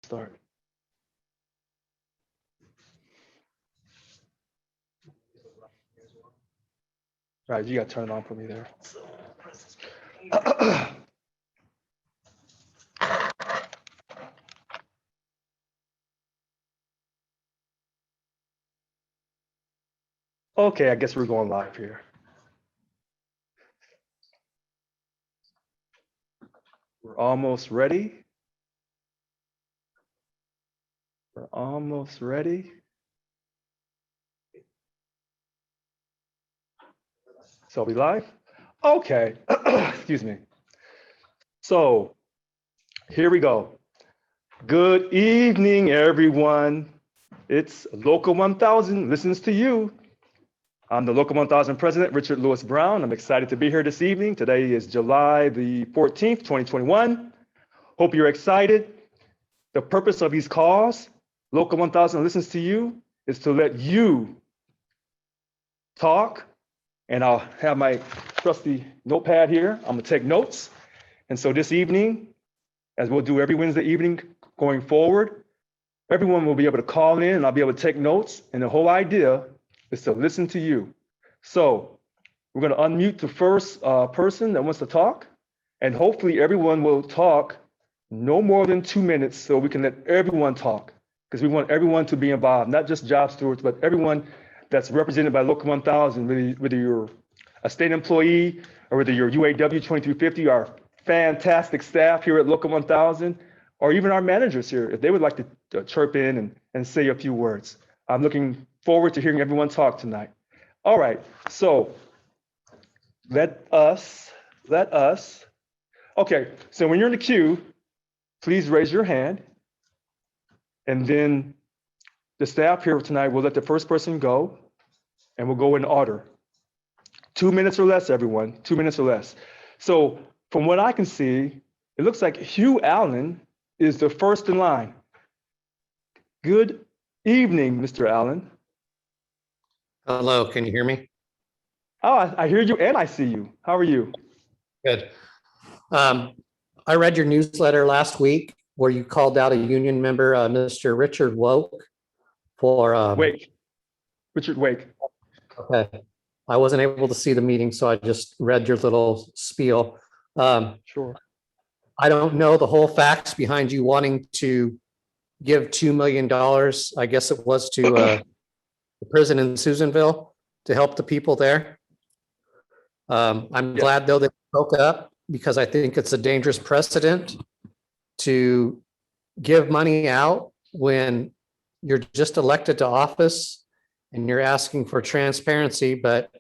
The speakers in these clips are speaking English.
Start. All right, you got to turn it on for me there. Okay, I guess we're going live here. We're almost ready. We're almost ready. So we live? Okay, excuse me. So here we go. Good evening, everyone. It's Local 1000 listens to you. I'm the Local 1000 president, Richard Lewis Brown. I'm excited to be here this evening. Today is July the 14th, 2021. Hope you're excited. The purpose of these calls, Local 1000 listens to you, is to let you talk. And I'll have my trusty notepad here. I'm gonna take notes. And so this evening, as we'll do every Wednesday evening going forward, everyone will be able to call in and I'll be able to take notes. And the whole idea is to listen to you. So we're gonna unmute the first person that wants to talk. And hopefully everyone will talk no more than 2 minutes so we can let everyone talk. Because we want everyone to be involved, not just job stewards, but everyone that's represented by Local 1000, whether you're a state employee or whether you're UAW 2350, our fantastic staff here at Local 1000, or even our managers here, if they would like to chirp in and say a few words. I'm looking forward to hearing everyone talk tonight. All right, so let us, okay, so when you're in the queue, please raise your hand. And then the staff here tonight will let the first person go and we'll go in order. 2 minutes or less, everyone, 2 minutes or less. So from what I can see, it looks like Hugh Allen is the first in line. Good evening, Mr. Allen. Hello, can you hear me? Oh, I hear you and I see you. How are you? Good. I read your newsletter last week where you called out a union member, Mr. Richard Woke, for Wake. Richard Wake. Okay. I wasn't able to see the meeting, so I just read your little spiel. Sure. I don't know the whole facts behind you wanting to give $2 million, I guess it was to the prison in Susanville to help the people there. I'm glad though that you spoke up because I think it's a dangerous precedent to give money out when you're just elected to office and you're asking for transparency. But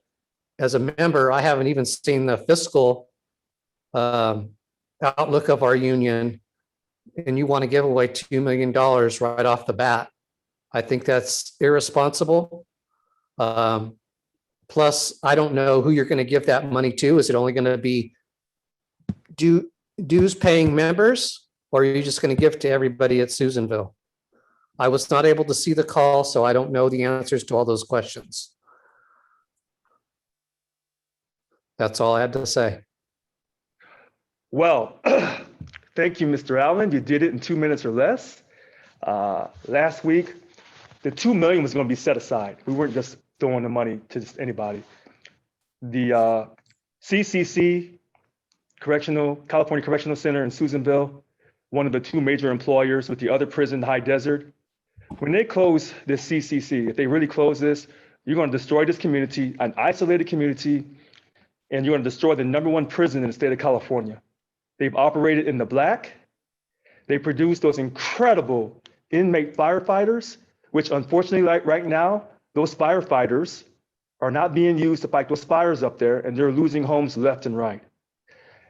as a member, I haven't even seen the fiscal outlook of our union, and you want to give away $2 million right off the bat. I think that's irresponsible. Plus, I don't know who you're going to give that money to. Is it only going to be dues paying members, or are you just going to give to everybody at Susanville? I was not able to see the call, so I don't know the answers to all those questions. That's all I had to say. Well, thank you, Mr. Allen. You did it in 2 minutes or less. Last week, the $2 million was going to be set aside. We weren't just throwing the money to just anybody. The CCC, California Correctional Center in Susanville, one of the two major employers with the other prison, High Desert. When they close this CCC, if they really close this, you're going to destroy this community, an isolated community, and you're going to destroy the #1 prison in the state of California. They've operated in the black. They produce those incredible inmate firefighters, which unfortunately, like right now, those firefighters are not being used to fight those fires up there, and they're losing homes left and right.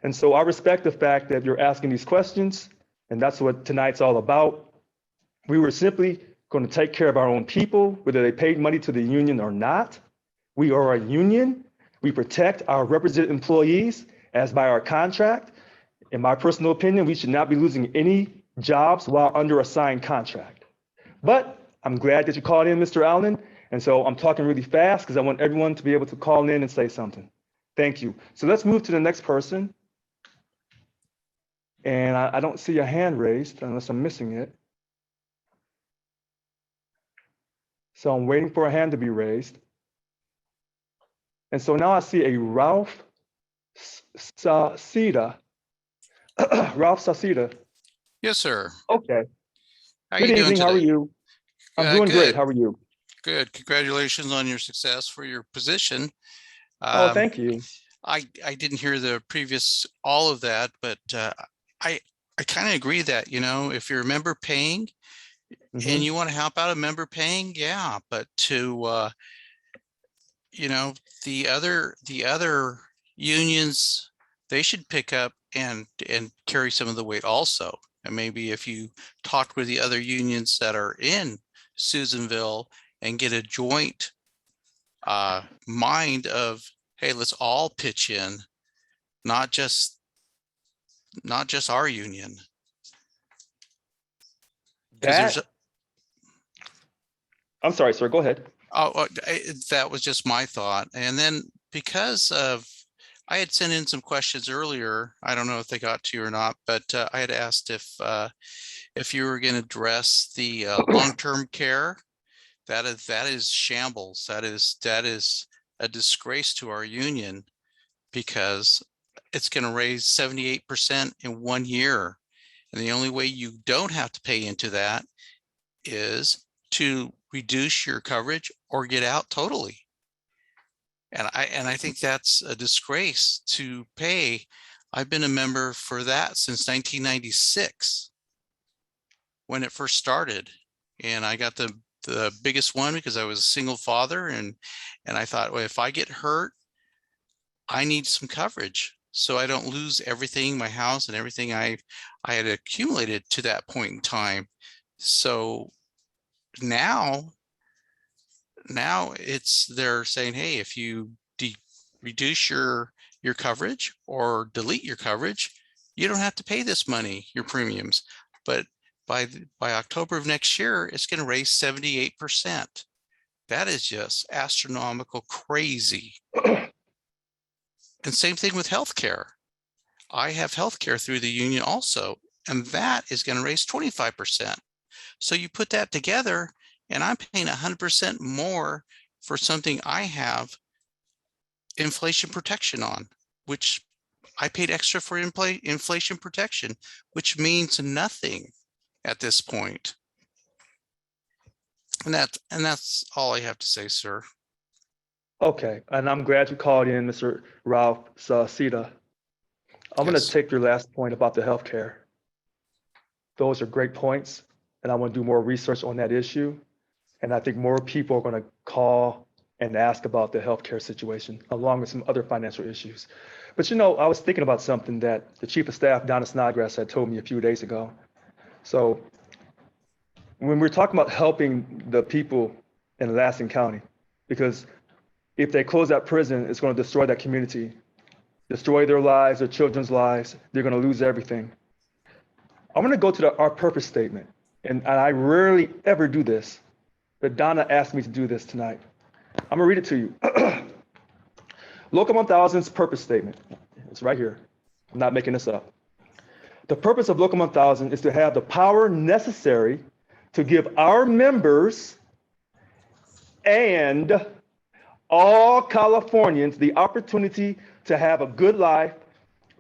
And so I respect the fact that you're asking these questions, and that's what tonight's all about. We were simply going to take care of our own people, whether they paid money to the union or not. We are a union. We protect our represented employees as by our contract. In my personal opinion, we should not be losing any jobs while under a signed contract. But I'm glad that you called in, Mr. Allen. And so I'm talking really fast because I want everyone to be able to call in and say something. Thank you. So let's move to the next person. And I don't see a hand raised unless I'm missing it. So I'm waiting for a hand to be raised. And so now I see a Ralph Sauceda. Ralph Sauceda. Yes, sir. Okay. How Good you doing evening. How are today? you? I'm doing great. Good, How are you? good. Congratulations on your success for your position. Oh, Um, thank you. I didn't hear the previous all of that, but I I kind of agree that, if you're a member paying and Mhm. you want to help out a member paying, yeah, but you know, the other unions, they should pick up and carry some of the weight also. And maybe if you talk with the other unions that are in Susanville and get a joint mind of, hey, let's all pitch in, not just our union. Because there's That, I'm sorry, sir. Go ahead. that was just my thought. And then because of, I had sent in some questions earlier. I don't know if they got to you or not, but I had asked if you were going to address the long-term care. That is shambles. That is a disgrace to our union, because it's going to raise 78% in 1 year. And the only way you don't have to pay into that is to reduce your coverage or get out totally. And I think that's a disgrace to pay. I've been a member for that since 1996 when it first started. And I got the biggest one because I was a single father, and I thought, well, if I get hurt, I need some coverage so I don't lose everything, my house and everything I had accumulated to that point in time. So now they're saying, hey, if you reduce your coverage or delete your coverage, you don't have to pay this money, your premiums. But by October of next year, it's going to raise 78%. That is just astronomical crazy. And same thing with healthcare. I have healthcare through the union also, and that is going to raise 25%. So you put that together, and I'm paying 100% more for something I have inflation protection on, which I paid extra for inflation protection, which means nothing at this point. And that's all I have to say, sir. Okay. And I'm glad you called in, Mr. Ralph Sauceda. I'm going to Yes. take your last point about the healthcare. Those are great points, and I want to do more research on that issue. And I think more people are going to call and ask about the healthcare situation, along with some other financial issues. But I was thinking about something that the Chief of Staff, Donna Snodgrass, had told me a few days ago. So when we're talking about helping the people in Lansing County, because if they close that prison, it's going to destroy that community, destroy their lives, their children's lives. They're going to lose everything. I'm going to go to our purpose statement. And I rarely ever do this, but Donna asked me to do this tonight. I'm going to read it to you. Local 1000's purpose statement. It's right here. I'm not making this up. The purpose of Local 1000 is to have the power necessary to give our members and all Californians the opportunity to have a good life,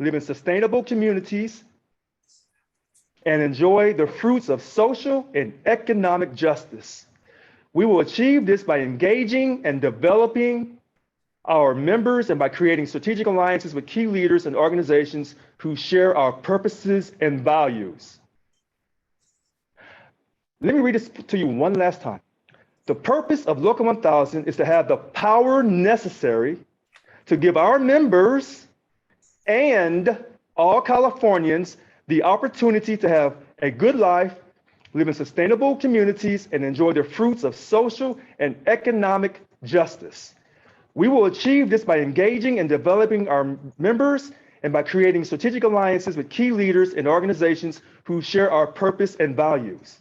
live in sustainable communities, and enjoy the fruits of social and economic justice. We will achieve this by engaging and developing our members and by creating strategic alliances with key leaders and organizations who share our purposes and values. Let me read this to you one last time. The purpose of Local 1000 is to have the power necessary to give our members and all Californians the opportunity to have a good life, live in sustainable communities, and enjoy the fruits of social and economic justice. We will achieve this by engaging and developing our members and by creating strategic alliances with key leaders and organizations who share our purpose and values.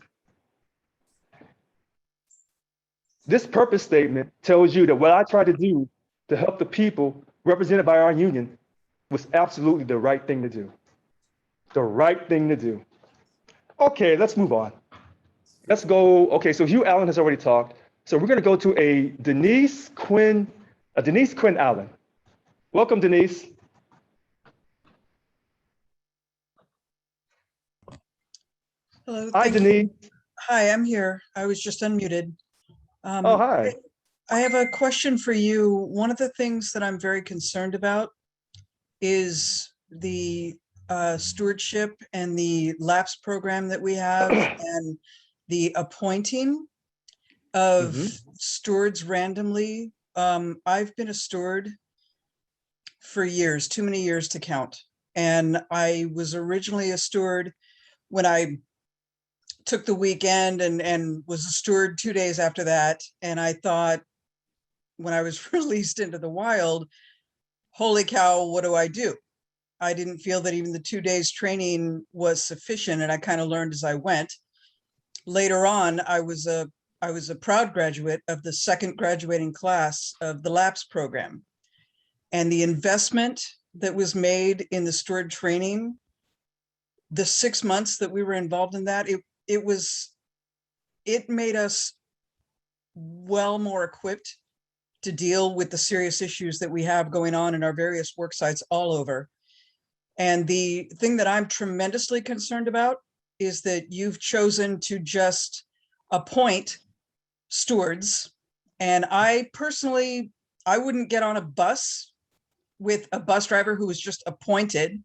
This purpose statement tells you that what I tried to do to help the people represented by our union was absolutely the right thing to do. The right thing to do. Okay, let's move on. Let's go. Okay, so Hugh Allen has already talked. So we're going to go to a Denise Quinn Allen. Welcome, Denise. Hello. Hi, Thank you. Denise. Hi, I'm here. I was just unmuted. Oh, hi. I have a question for you. One of the things that I'm very concerned about is the stewardship and the LAPS program that we have and the appointing of Mhm. stewards randomly. I've been a steward for years, too many years to count. And I was originally a steward when I took the weekend and was a steward 2 days after that. And I thought when I was released into the wild, holy cow, what do I do? I didn't feel that even the 2 days training was sufficient, and I kind of learned as I went. Later on, I was a proud graduate of the second graduating class of the LAPS program. And the investment that was made in the steward training, the 6 months that we were involved in that, it made us well more equipped to deal with the serious issues that we have going on in our various work sites all over. And the thing that I'm tremendously concerned about is that you've chosen to just appoint stewards. And I personally, I wouldn't get on a bus with a bus driver who was just appointed.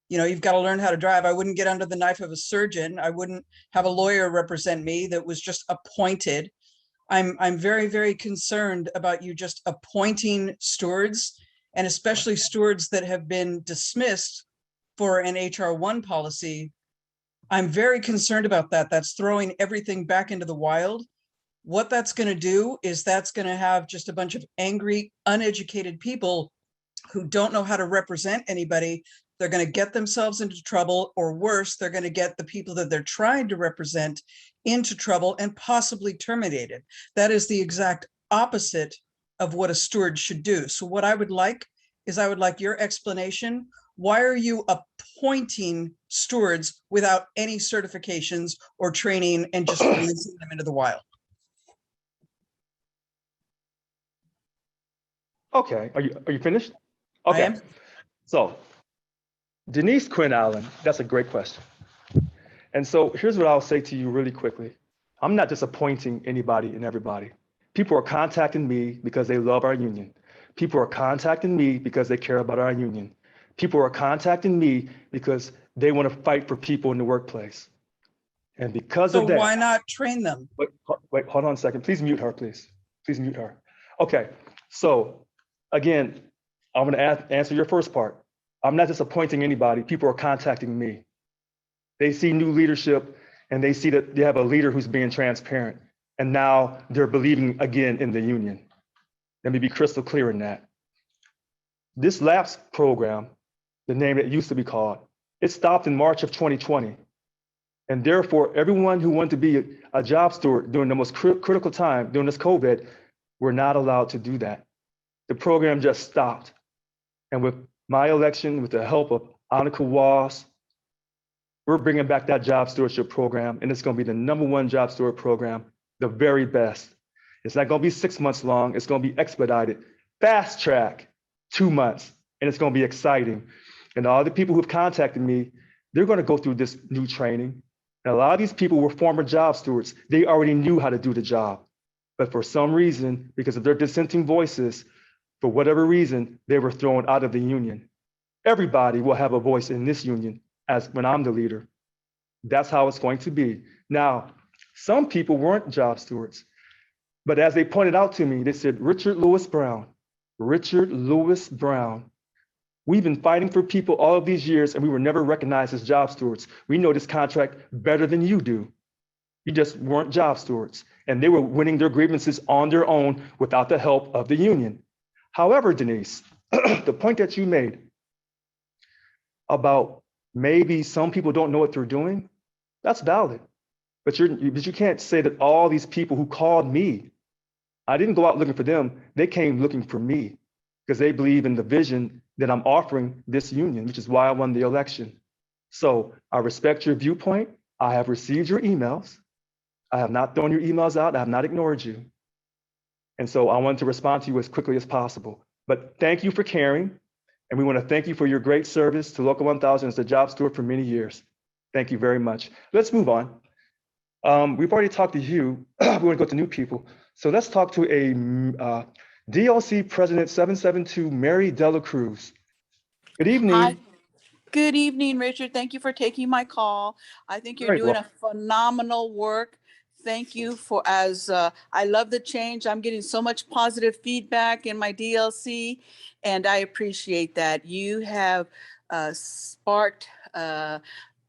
You know, you've got to learn how to drive. I wouldn't get under the knife of a surgeon. I wouldn't have a lawyer represent me that was just appointed. I'm very, very concerned about you just appointing stewards, and especially stewards that have been dismissed for an HR1 policy. I'm very concerned about that. That's throwing everything back into the wild. What that's going to do is that's going to have just a bunch of angry, uneducated people who don't know how to represent anybody. They're going to get themselves into trouble, or worse, they're going to get the people that they're trying to represent into trouble and possibly terminated. That is the exact opposite of what a steward should do. So what I would like is I would like your explanation. Why are you appointing stewards without any certifications or training and just releasing them into the wild? Okay, are you finished? I Okay. am. So Denise Quinn Allen, that's a great question. And so here's what I'll say to you really quickly. I'm not disappointing anybody and everybody. People are contacting me because they love our union. People are contacting me because they care about our union. People are contacting me because they want to fight for people in the workplace. And because So of that, why not train them? wait, hold on a second. Please mute her, please. Please mute her. Okay, so again, I'm going to answer your first part. I'm not disappointing anybody. People are contacting me. They see new leadership and they see that they have a leader who's being transparent. And now they're believing again in the union. Let me be crystal clear in that. This LAPS program, the name it used to be called, it stopped in March of 2020. And therefore, everyone who wanted to be a job steward during the most critical time, during this COVID, were not allowed to do that. The program just stopped. And with my election, with the help of Annika Walls, we're bringing back that job stewardship program, and it's going to be the #1 job steward program, the very best. It's not going to be 6 months long. It's going to be expedited, fast track, 2 months, and it's going to be exciting. And all the people who've contacted me, they're going to go through this new training. And a lot of these people were former job stewards. They already knew how to do the job. But for some reason, because of their dissenting voices, for whatever reason, they were thrown out of the union. Everybody will have a voice in this union as when I'm the leader. That's how it's going to be. Now, some people weren't job stewards, but as they pointed out to me, they said, Richard Lewis Brown, we've been fighting for people all of these years and we were never recognized as job stewards. We know this contract better than you do. You just weren't job stewards. And they were winning their grievances on their own without the help of the union. However, Denise, the point that you made about maybe some people don't know what they're doing, that's valid. But you can't say that all these people who called me, I didn't go out looking for them. They came looking for me because they believe in the vision that I'm offering this union, which is why I won the election. So I respect your viewpoint. I have received your emails. I have not thrown your emails out. I have not ignored you. And so I wanted to respond to you as quickly as possible. But thank you for caring. And we want to thank you for your great service to Local 1000 as the job steward for many years. Thank you very much. Let's move on. We've already talked to you. We want to go to new people. So let's talk to a DLC President 772, Mary DeLaCruz. Good evening. Hi. Good evening, Richard. Thank you for taking my call. I think you're Very doing well. a phenomenal work. Thank you for I love the change. I'm getting so much positive feedback in my DLC, and I appreciate that. You have sparked a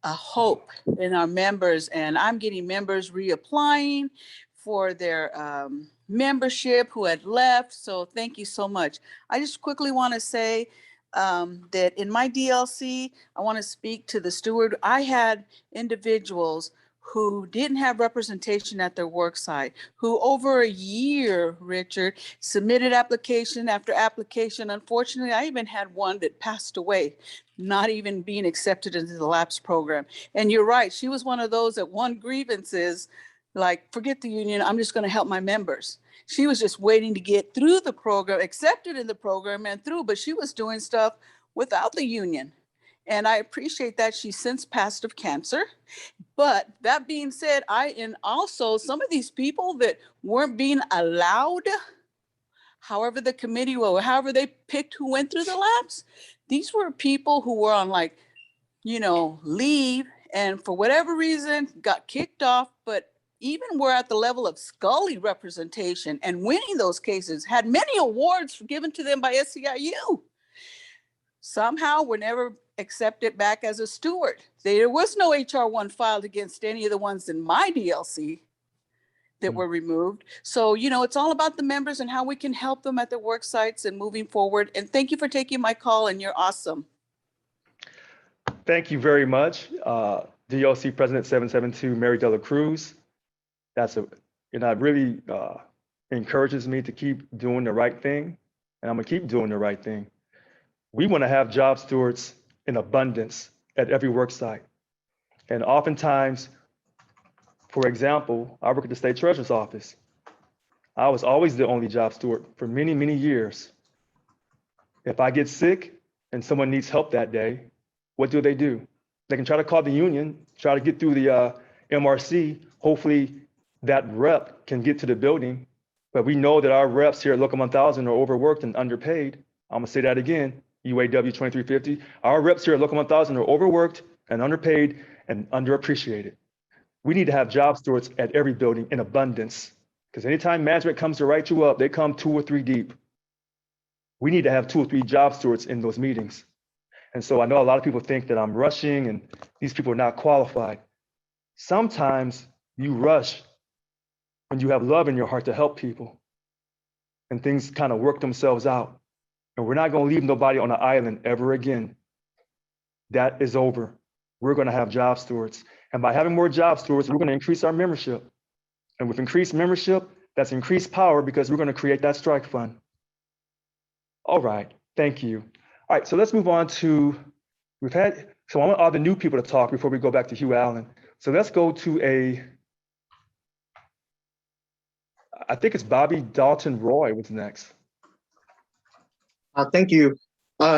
hope in our members, and I'm getting members reapplying for their membership who had left. So thank you so much. I just quickly want to say that in my DLC, I want to speak to the steward. I had individuals who didn't have representation at their work site, who over a year, Richard, submitted application after application. Unfortunately, I even had one that passed away, not even being accepted into the LAPS program. And you're right, she was one of those that won grievances, like, forget the union, I'm just going to help my members. She was just waiting to get through the program, accepted in the program and through, but she was doing stuff without the union. And I appreciate that. She's since passed of cancer. But that being said, and also some of these people that weren't being allowed, however the committee or however they picked who went through the labs, these were people who were on leave and for whatever reason got kicked off, but even were at the level of Scully representation and winning those cases, had many awards given to them by SEIU. Somehow were never accepted back as a steward. There was no HR 1 filed against any of the ones in my DLC that were removed. So, it's all about the members and how we can help them at their work sites and moving forward. And thank you for taking my call, and you're awesome. Thank you very much. DLC President 772, Mary DeLaCruz. It really encourages me to keep doing the right thing, and I'm gonna keep doing the right thing. We want to have job stewards in abundance at every work site. And oftentimes, for example, I work at the state treasurer's office. I was always the only job steward for many, many years. If I get sick and someone needs help that day, what do? They can try to call the union, try to get through the MRC. Hopefully that rep can get to the building, but we know that our reps here at Local 1000 are overworked and underpaid. I'm gonna say that again, UAW 2350. Our reps here at Local 1000 are overworked and underpaid and underappreciated. We need to have job stewards at every building in abundance, because anytime management comes to write you up, they come 2 or 3 deep. We need to have 2 or 3 job stewards in those meetings. And so I know a lot of people think that I'm rushing and these people are not qualified. Sometimes you rush when you have love in your heart to help people and things kind of work themselves out. And we're not going to leave nobody on an island ever again. That is over. We're going to have job stewards. And by having more job stewards, we're going to increase our membership. And with increased membership, that's increased power, because we're going to create that strike fund. All right, thank you. All right, so let's move on to, so I want all the new people to talk before we go back to Hugh Allen. So let's go to I think it's Bobby Dalton Roy. What's next? Thank you.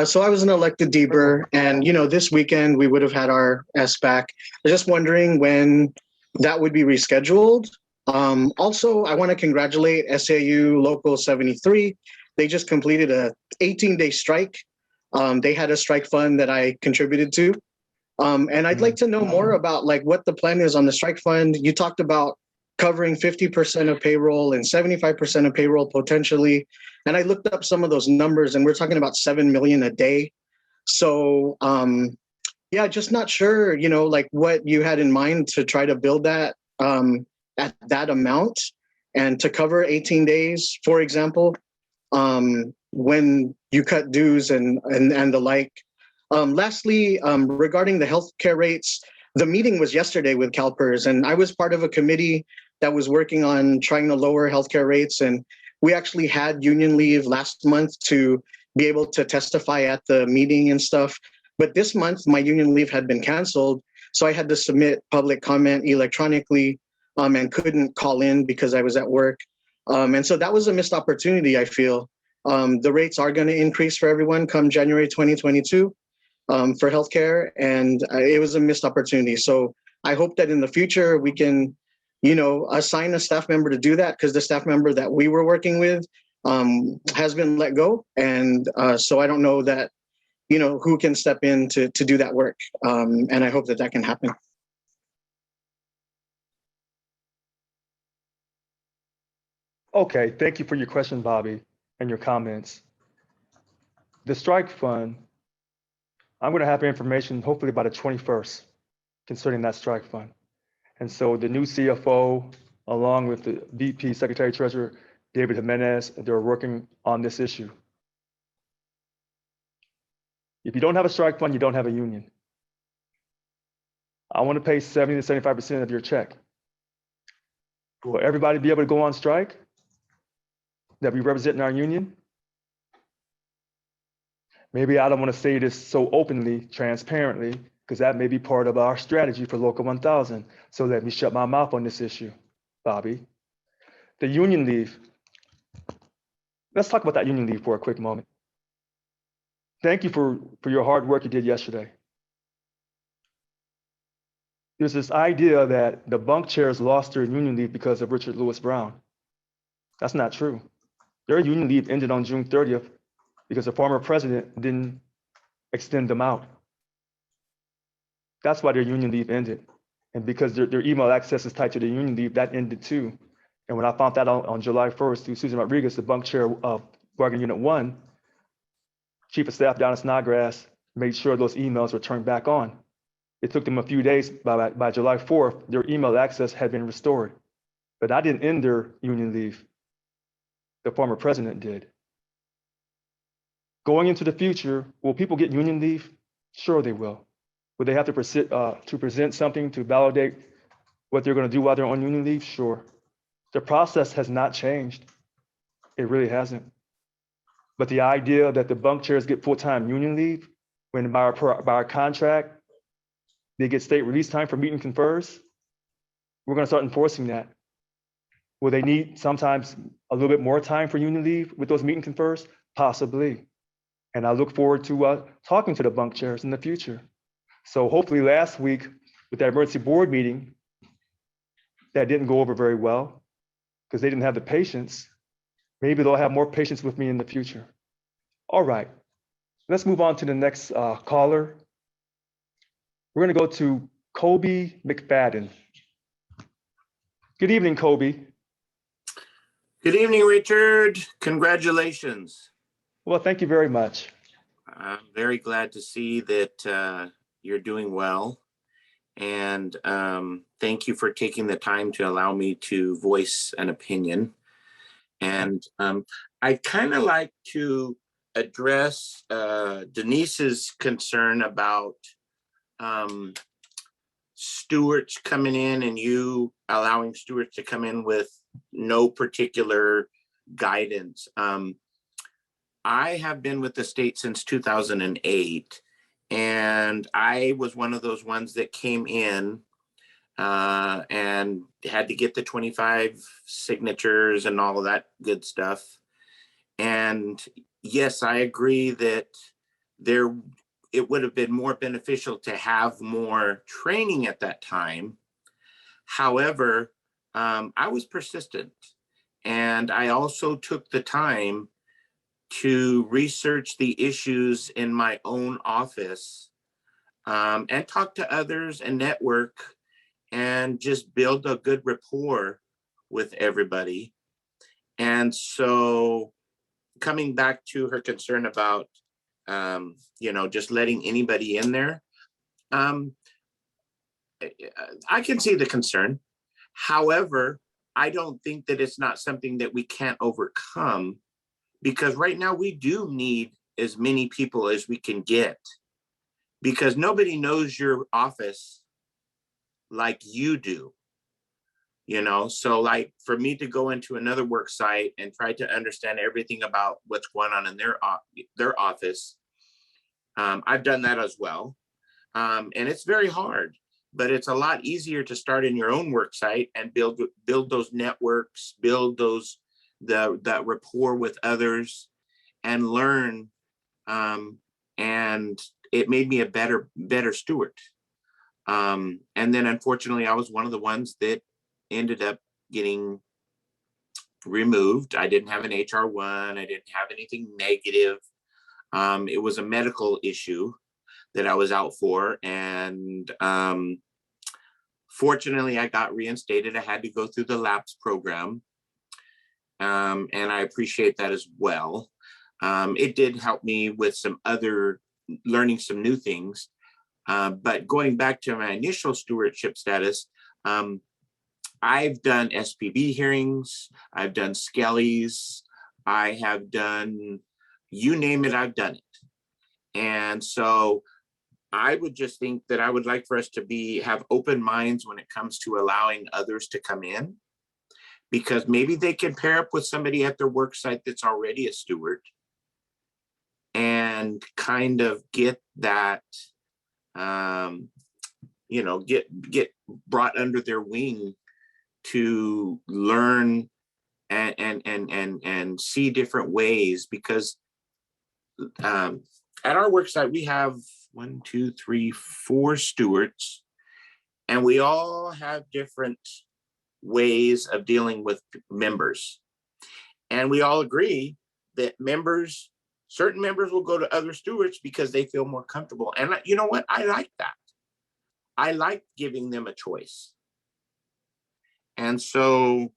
So I was an elected DBER, and this weekend we would have had our SBAC. I was just wondering when that would be rescheduled. Also, I want to congratulate SAU Local 73. They just completed a 18-day strike. They had a strike fund that I contributed to. And I'd like to know more about what the plan is on the strike fund. You talked about covering 50% of payroll and 75% of payroll potentially. And I looked up some of those numbers, and we're talking about 7 million a day. So yeah, just not sure, what you had in mind to try to build that at that amount and to cover 18 days, for example, when you cut dues and the like. Lastly, regarding the healthcare rates, the meeting was yesterday with CalPERS, and I was part of a committee that was working on trying to lower healthcare rates. And we actually had union leave last month to be able to testify at the meeting and stuff. But this month, my union leave had been canceled. So I had to submit public comment electronically and couldn't call in because I was at work. And so that was a missed opportunity, I feel. The rates are going to increase for everyone come January 2022 for healthcare, and it was a missed opportunity. So I hope that in the future we can, assign a staff member to do that, because the staff member that we were working with has been let go. And so I don't know that, who can step in to do that work. And I hope that that can happen. Okay, thank you for your question, Bobby, and your comments. The strike fund, I'm going to have information hopefully by the 21st concerning that strike fund. And so the new CFO, along with the VP Secretary Treasurer, David Jimenez, they're working on this issue. If you don't have a strike fund, you don't have a union. I want to pay 70 to 75% of your check. Will everybody be able to go on strike that we represent in our union? Maybe I don't want to say this so openly, transparently, because that may be part of our strategy for Local 1000. So let me shut my mouth on this issue, Bobby. The union leave. Let's talk about that union leave for a quick moment. Thank you for your hard work you did yesterday. There's this idea that the bunk chairs lost their union leave because of Richard Lewis Brown. That's not true. Their union leave ended on June 30th because the former president didn't extend them out. That's why their union leave ended. And because their email access is tied to the union leave, that ended too. And when I found that out on July 1st through Susan Rodriguez, the bunk chair of Bargaining Unit 1, Chief of Staff down in Snodgrass made sure those emails were turned back on. It took them a few days. By July 4th, their email access had been restored. But I didn't end their union leave. The former president did. Going into the future, will people get union leave? Sure they will. Will they have to present something to validate what they're going to do while they're on union leave? Sure. The process has not changed. It really hasn't. But the idea that the bunk chairs get full-time union leave, when by our contract, they get state release time for meet and confers, we're going to start enforcing that. Will they need sometimes a little bit more time for union leave with those meet and confers? Possibly. And I look forward to talking to the bunk chairs in the future. So hopefully last week with that emergency board meeting, that didn't go over very well because they didn't have the patience. Maybe they'll have more patience with me in the future. All right, let's move on to the next caller. We're gonna go to Kobe McFadden. Good evening, Kobe. Good evening, Richard. Congratulations. Well, thank you very much. I'm very glad to see that you're doing well. And thank you for taking the time to allow me to voice an opinion. And I'd kind of like to address Denise's concern about stewards coming in and you allowing stewards to come in with no particular guidance. I have been with the state since 2008, and I was one of those ones that came in and had to get the 25 signatures and all of that good stuff. And yes, I agree that it would have been more beneficial to have more training at that time. However, I was persistent, and I also took the time to research the issues in my own office and talk to others and network and just build a good rapport with everybody. And so coming back to her concern about, just letting anybody in there, I can see the concern. However, I don't think that it's not something that we can't overcome, because right now we do need as many people as we can get, because nobody knows your office like you do. So like for me to go into another work site and try to understand everything about what's going on in their office, I've done that as well. And it's very hard, but it's a lot easier to start in your own work site and build those networks, build those that rapport with others and learn. And it made me a better steward. And then unfortunately, I was one of the ones that ended up getting removed. I didn't have an HR-1. I didn't have anything negative. It was a medical issue that I was out for. And fortunately, I got reinstated. I had to go through the LAPS program. And I appreciate that as well. It did help me with learning some new things. But going back to my initial stewardship status, I've done SPB hearings, I've done Skelly's, I have done, you name it, I've done it. And so I would just think that I would like for us to have open minds when it comes to allowing others to come in, because maybe they can pair up with somebody at their work site that's already a steward and kind of get that, get brought under their wing to learn and see different ways. Because at our work site, we have 1, 2, 3, 4 stewards, and we all have different ways of dealing with members. And we all agree that certain members will go to other stewards because they feel more comfortable. And you know what? I like that. I like giving them a choice. And so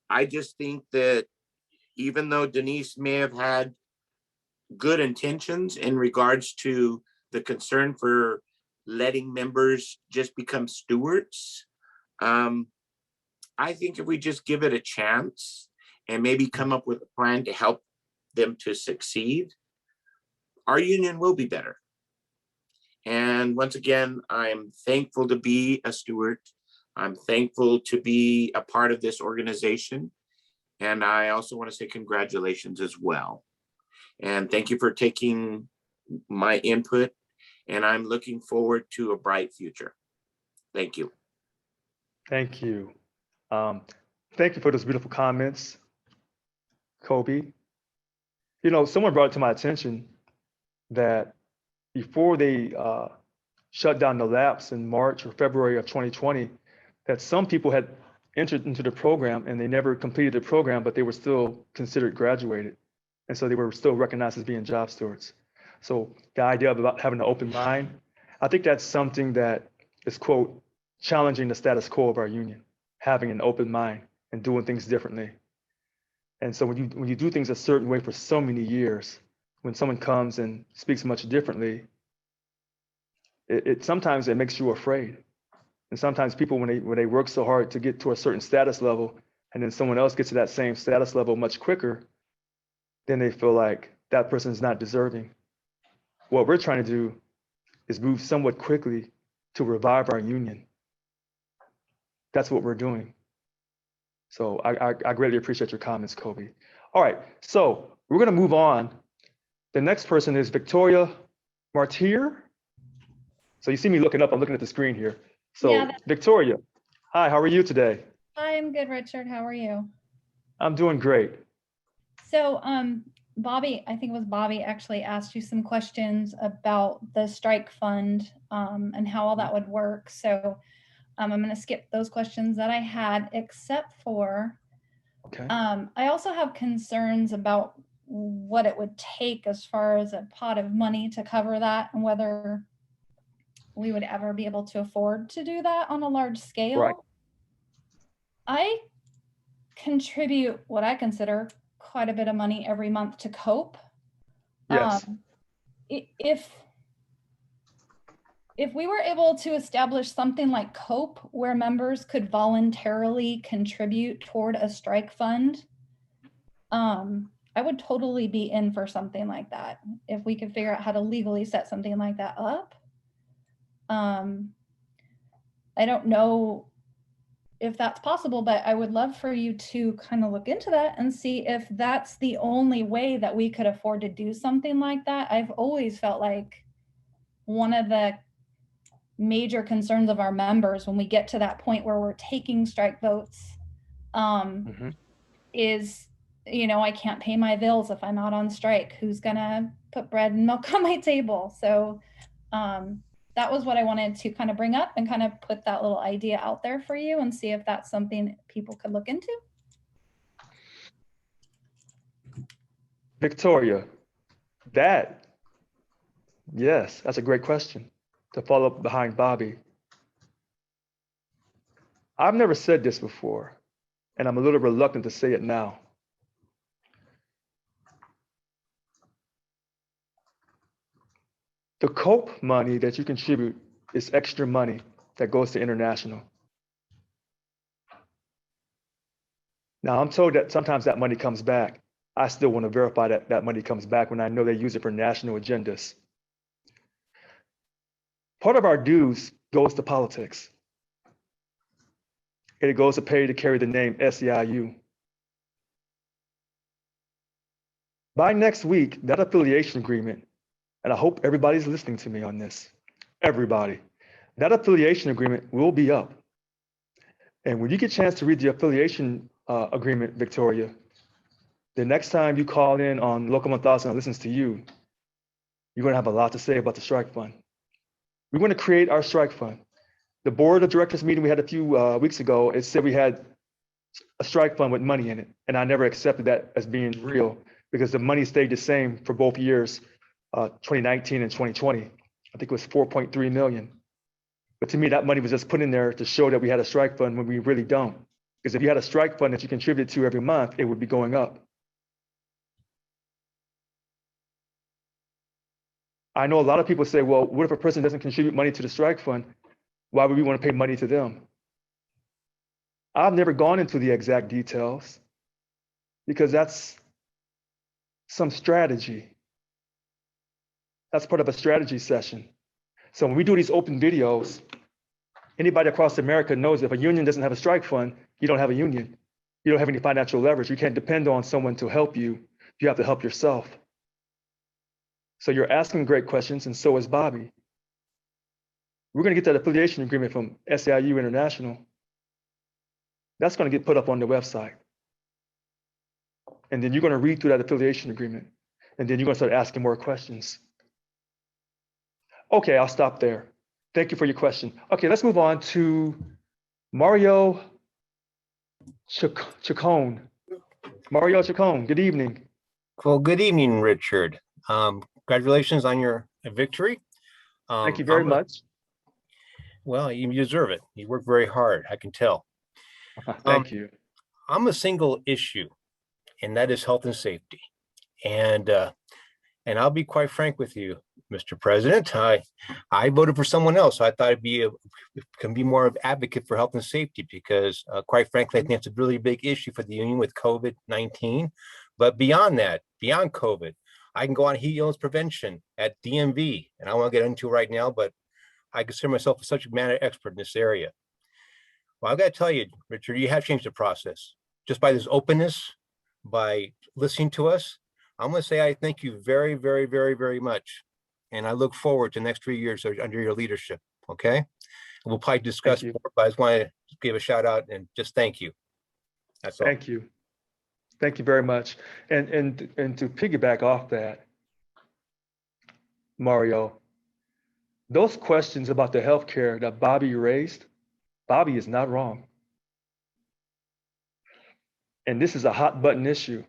I just think that even though Denise may have had good intentions in regards to the concern for letting members just become stewards, I think if we just give it a chance and maybe come up with a plan to help them to succeed, our union will be better. And once again, I'm thankful to be a steward. I'm thankful to be a part of this organization. And I also want to say congratulations as well. And thank you for taking my input. And I'm looking forward to a bright future. Thank you. Thank you. Thank you for those beautiful comments, Kobe. Someone brought it to my attention that before they shut down the lapse in March or February of 2020, that some people had entered into the program and they never completed the program, but they were still considered graduated. And so they were still recognized as being job stewards. So the idea about having an open mind, I think that's something that is, quote, challenging the status quo of our union, having an open mind and doing things differently. And so when you do things a certain way for so many years, when someone comes and speaks much differently, it sometimes it makes you afraid. And sometimes people, when they work so hard to get to a certain status level, and then someone else gets to that same status level much quicker, then they feel like that person is not deserving. What we're trying to do is move somewhat quickly to revive our union. That's what we're doing. So I greatly appreciate your comments, Kobe. All right, so we're gonna move on. The next person is Victoria Martire. So you see me looking up, I'm looking at the screen here. So Yeah, Victoria, hi, how are you today? I'm good, Richard. How are you? I'm doing great. So, Bobby, I think it was Bobby actually asked you some questions about the strike fund and how all that would work. So I'm going to skip those questions that I had, except for, Okay. I also have concerns about what it would take as far as a pot of money to cover that and whether we would ever be able to afford to do that on a large scale. Right. I contribute what I consider quite a bit of money every month to COPE. Yes. If we were able to establish something like COPE where members could voluntarily contribute toward a strike fund, I would totally be in for something like that. If we could figure out how to legally set something like that up. I don't know if that's possible, but I would love for you to kind of look into that and see if that's the only way that we could afford to do something like that. I've always felt like one of the major concerns of our members when we get to that point where we're taking strike votes is I can't pay my bills if I'm out on strike. Who's gonna put bread and milk on my table? So that was what I wanted to kind of bring up and kind of put that little idea out there for you and see if that's something people could look into. Victoria, yes, that's a great question to follow up behind Bobby. I've never said this before, and I'm a little reluctant to say it now. The COPE money that you contribute is extra money that goes to international. Now, I'm told that sometimes that money comes back. I still want to verify that that money comes back when I know they use it for national agendas. Part of our dues goes to politics. It goes to pay to carry the name SEIU. By next week, that affiliation agreement, and I hope everybody's listening to me on this, everybody, that affiliation agreement will be up. And when you get a chance to read the affiliation agreement, Victoria, the next time you call in on Local 1000 and listens to you, you're going to have a lot to say about the strike fund. We're going to create our strike fund. The board of directors meeting we had a few weeks ago, it said we had a strike fund with money in it. And I never accepted that as being real because the money stayed the same for both years, 2019 and 2020. I think it was 4.3 million. But to me, that money was just put in there to show that we had a strike fund when we really don't. Because if you had a strike fund that you contribute to every month, it would be going up. I know a lot of people say, well, what if a person doesn't contribute money to the strike fund? Why would we want to pay money to them? I've never gone into the exact details because that's some strategy. That's part of a strategy session. So when we do these open videos, anybody across America knows if a union doesn't have a strike fund, you don't have a union. You don't have any financial leverage. You can't depend on someone to help you. You have to help yourself. So you're asking great questions, and so is Bobby. We're going to get that affiliation agreement from SEIU International. That's going to get put up on the website. And then you're going to read through that affiliation agreement. And then you're going to start asking more questions. Okay, I'll stop there. Thank you for your question. Okay, let's move on to Mario Chacon. Mario Chacon, good evening. Well, good evening, Richard. Congratulations on your victory. Thank you very much. Well, you deserve it. You work very hard, I can tell. Thank you. I'm a single issue, and that is health and safety. And I'll be quite frank with you, Mr. President. I voted for someone else. So I thought can be more of an advocate for health and safety because, quite frankly, I think it's a really big issue for the union with COVID-19. But beyond that, beyond COVID, I can go on heat illness prevention at DMV, and I won't get into it right now, but I consider myself a subject matter expert in this area. Well, I've got to tell you, Richard, you have changed the process. Just by this openness, by listening to us, I'm going to say I thank you very, very, very, very much. And I look forward to the next 3 years under your leadership, okay? We'll probably discuss more, but I just want to give a shout out and just thank you. That's all. Thank you. Thank you very much. And to piggyback off that, Mario, those questions about the healthcare that Bobby raised, Bobby is not wrong. And this is a hot button issue.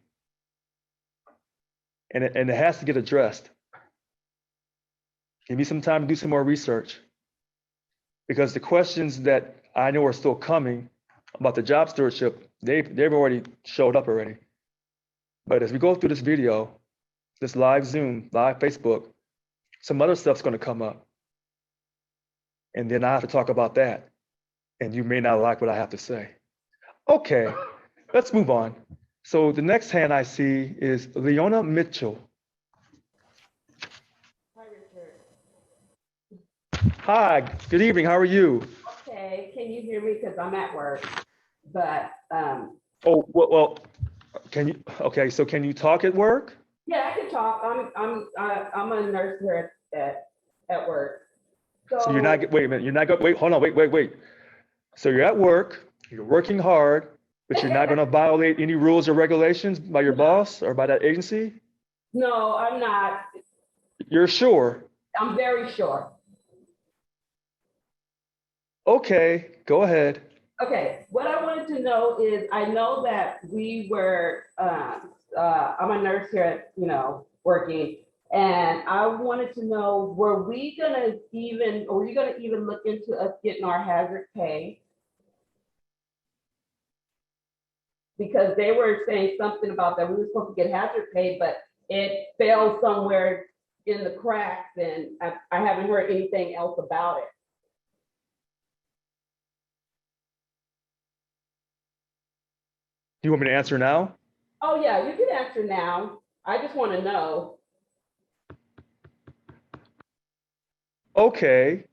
And it has to get addressed. Give me some time to do some more research. Because the questions that I know are still coming about the job stewardship, they've already showed up already. But as we go through this video, this live Zoom, live Facebook, some other stuff's going to come up. And then I have to talk about that. And you may not like what I have to say. Okay, let's move on. So the next hand I see is Leona Mitchell. Hi, Richard. Hi, good evening. How are you? Okay, can you hear me? Because I'm at work. But Oh, well, can you? Okay, so can you talk at work? yeah, I can talk. I'm a nurse here at work. So you're not. Wait a minute. You're not. Wait. Hold on. Wait. So you're at work. You're working hard. But you're not going to violate any rules or regulations by your boss or by that agency? No, I'm not. You're sure? I'm very sure. Okay, go ahead. Okay, what I wanted to know is, I know that we were, I'm a nurse here at, working, and I wanted to know, were you gonna even look into us getting our hazard pay? Because they were saying something about that we were supposed to get hazard pay, but it fell somewhere in the cracks, and I haven't heard anything else about it. Do you want me to answer now? Oh, yeah, you can answer now. I just want to know. Okay.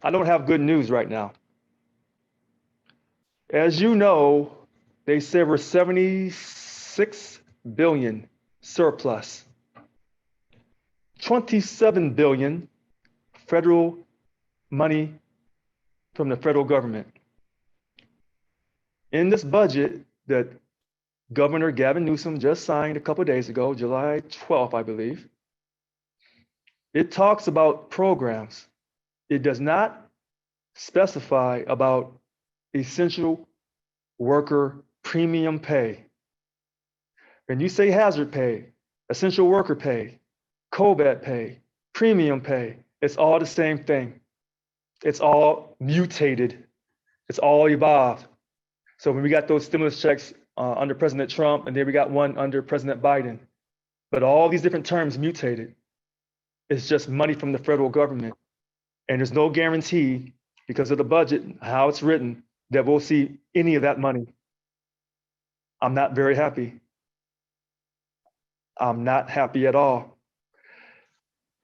I don't have good news right now. As you know, they said we're 76 billion surplus. 27 billion federal money from the federal government. In this budget that Governor Gavin Newsom just signed a couple of days ago, July 12th, I believe, it talks about programs. It does not specify about essential worker premium pay. When you say hazard pay, essential worker pay, COVID pay, premium pay, it's all the same thing. It's all mutated. It's all evolved. So when we got those stimulus checks under President Trump, and then we got one under President Biden, but all these different terms mutated. It's just money from the federal government. And there's no guarantee, because of the budget, how it's written, that we'll see any of that money. I'm not very happy. I'm not happy at all.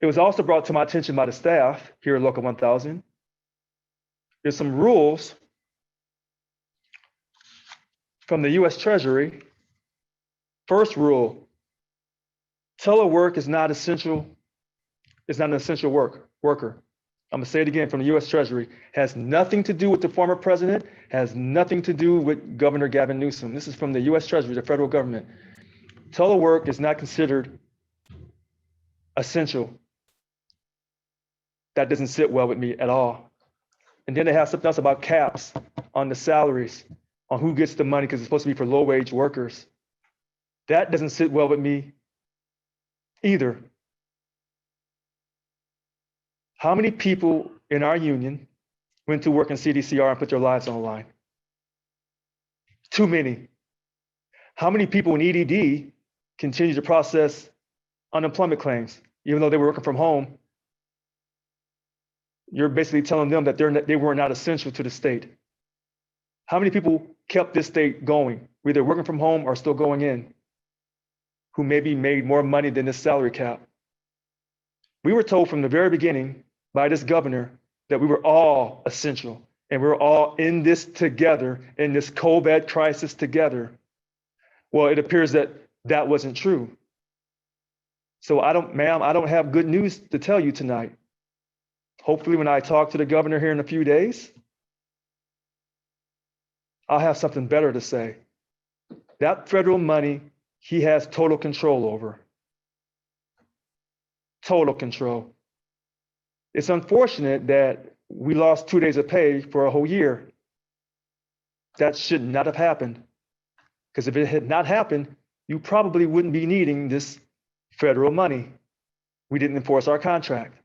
It was also brought to my attention by the staff here at Local 1000. There's some rules from the US Treasury. First rule, telework is not essential. It's not an essential worker. I'm gonna say it again from the US Treasury. Has nothing to do with the former president, has nothing to do with Governor Gavin Newsom. This is from the US Treasury, the federal government. Telework is not considered essential. That doesn't sit well with me at all. And then they have something else about caps on the salaries, on who gets the money, because it's supposed to be for low wage workers. That doesn't sit well with me either. How many people in our union went to work in CDCR and put their lives on the line? Too many. How many people in EDD continue to process unemployment claims, even though they were working from home? You're basically telling them that they were not essential to the state. How many people kept this state going, either working from home or still going in, who maybe made more money than this salary cap? We were told from the very beginning by this governor that we were all essential and we were all in this together, in this COVID crisis together. Well, it appears that that wasn't true. So ma'am, I don't have good news to tell you tonight. Hopefully when I talk to the governor here in a few days, I'll have something better to say. That federal money, he has total control over. Total control. It's unfortunate that we lost 2 days of pay for a whole year. That should not have happened. Because if it had not happened, you probably wouldn't be needing this federal money. We didn't enforce our contract.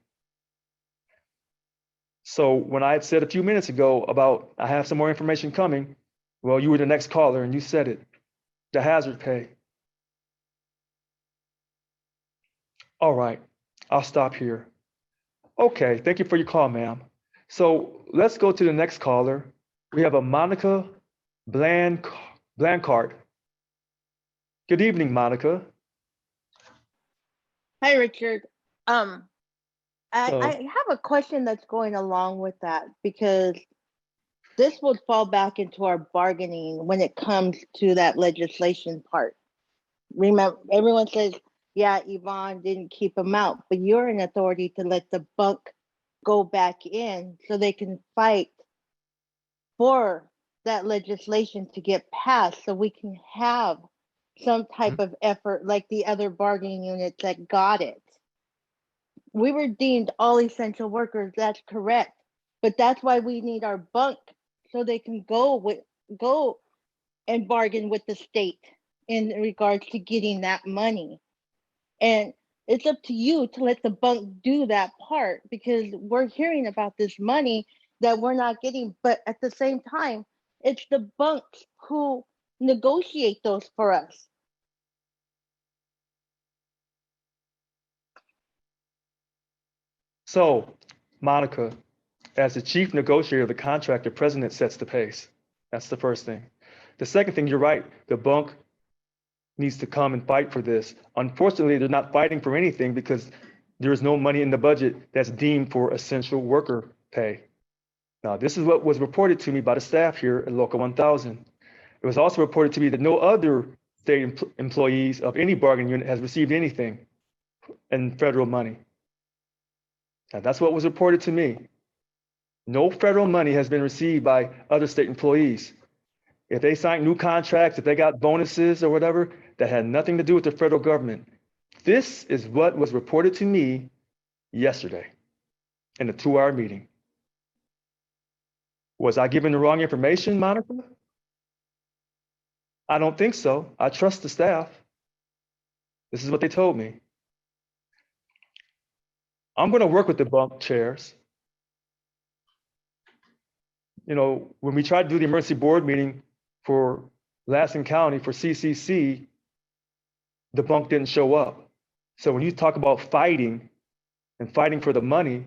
So when I had said a few minutes ago about I have some more information coming, well, you were the next caller and you said it, the hazard pay. All right, I'll stop here. Okay, thank you for your call, ma'am. So let's go to the next caller. We have a Monica Blancarte. Good evening, Monica. Hi, Richard. I Hello. have a question that's going along with that, because this would fall back into our bargaining when it comes to that legislation part. Remember, everyone says, yeah, Yvonne didn't keep them out, but you're an authority to let the buck go back in so they can fight for that legislation to get passed so we can have some type of effort like the other bargaining units that got it. We were deemed all essential workers, that's correct. But that's why we need our bunk so they can go and bargain with the state in regards to getting that money. And it's up to you to let the bunk do that part, because we're hearing about this money that we're not getting. But at the same time, it's the bunks who negotiate those for us. So, Monica, as the chief negotiator of the contract, the president sets the pace. That's the first thing. The second thing, you're right, the bunk needs to come and fight for this. Unfortunately, they're not fighting for anything because there is no money in the budget that's deemed for essential worker pay. Now, this is what was reported to me by the staff here at Local 1000. It was also reported to me that no other state employees of any bargaining unit has received anything in federal money. Now, that's what was reported to me. No federal money has been received by other state employees. If they signed new contracts, if they got bonuses or whatever, that had nothing to do with the federal government. This is what was reported to me yesterday in a 2-hour meeting. Was I given the wrong information, Monica? I don't think so. I trust the staff. This is what they told me. I'm going to work with the bunk chairs. You know, when we tried to do the emergency board meeting for Lassen County for CCC, the bunk didn't show up. So when you talk about fighting and fighting for the money,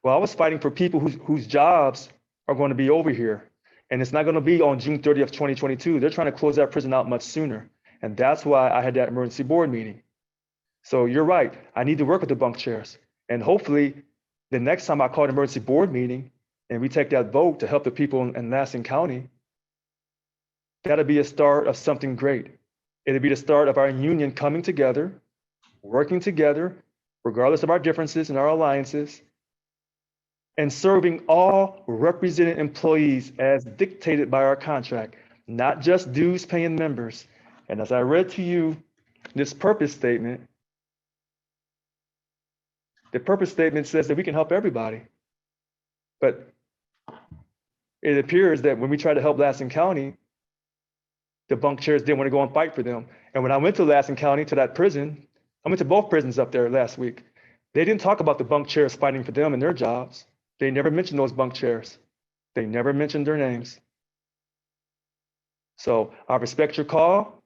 well, I was fighting for people whose jobs are going to be over here. And it's not going to be on June 30th, 2022. They're trying to close that prison out much sooner. And that's why I had that emergency board meeting. So you're right. I need to work with the bunk chairs. And hopefully the next time I call an emergency board meeting and we take that vote to help the people in Lassen County, that'll be a start of something great. It'll be the start of our union coming together, working together, regardless of our differences and our alliances, and serving all represented employees as dictated by our contract, not just dues paying members. And as I read to you this purpose statement, the purpose statement says that we can help everybody. But it appears that when we try to help Lassen County, the bunk chairs didn't want to go and fight for them. And when I went to Lassen County, to that prison, I went to both prisons up there last week. They didn't talk about the bunk chairs fighting for them and their jobs. They never mentioned those bunk chairs. They never mentioned their names. So I respect your call,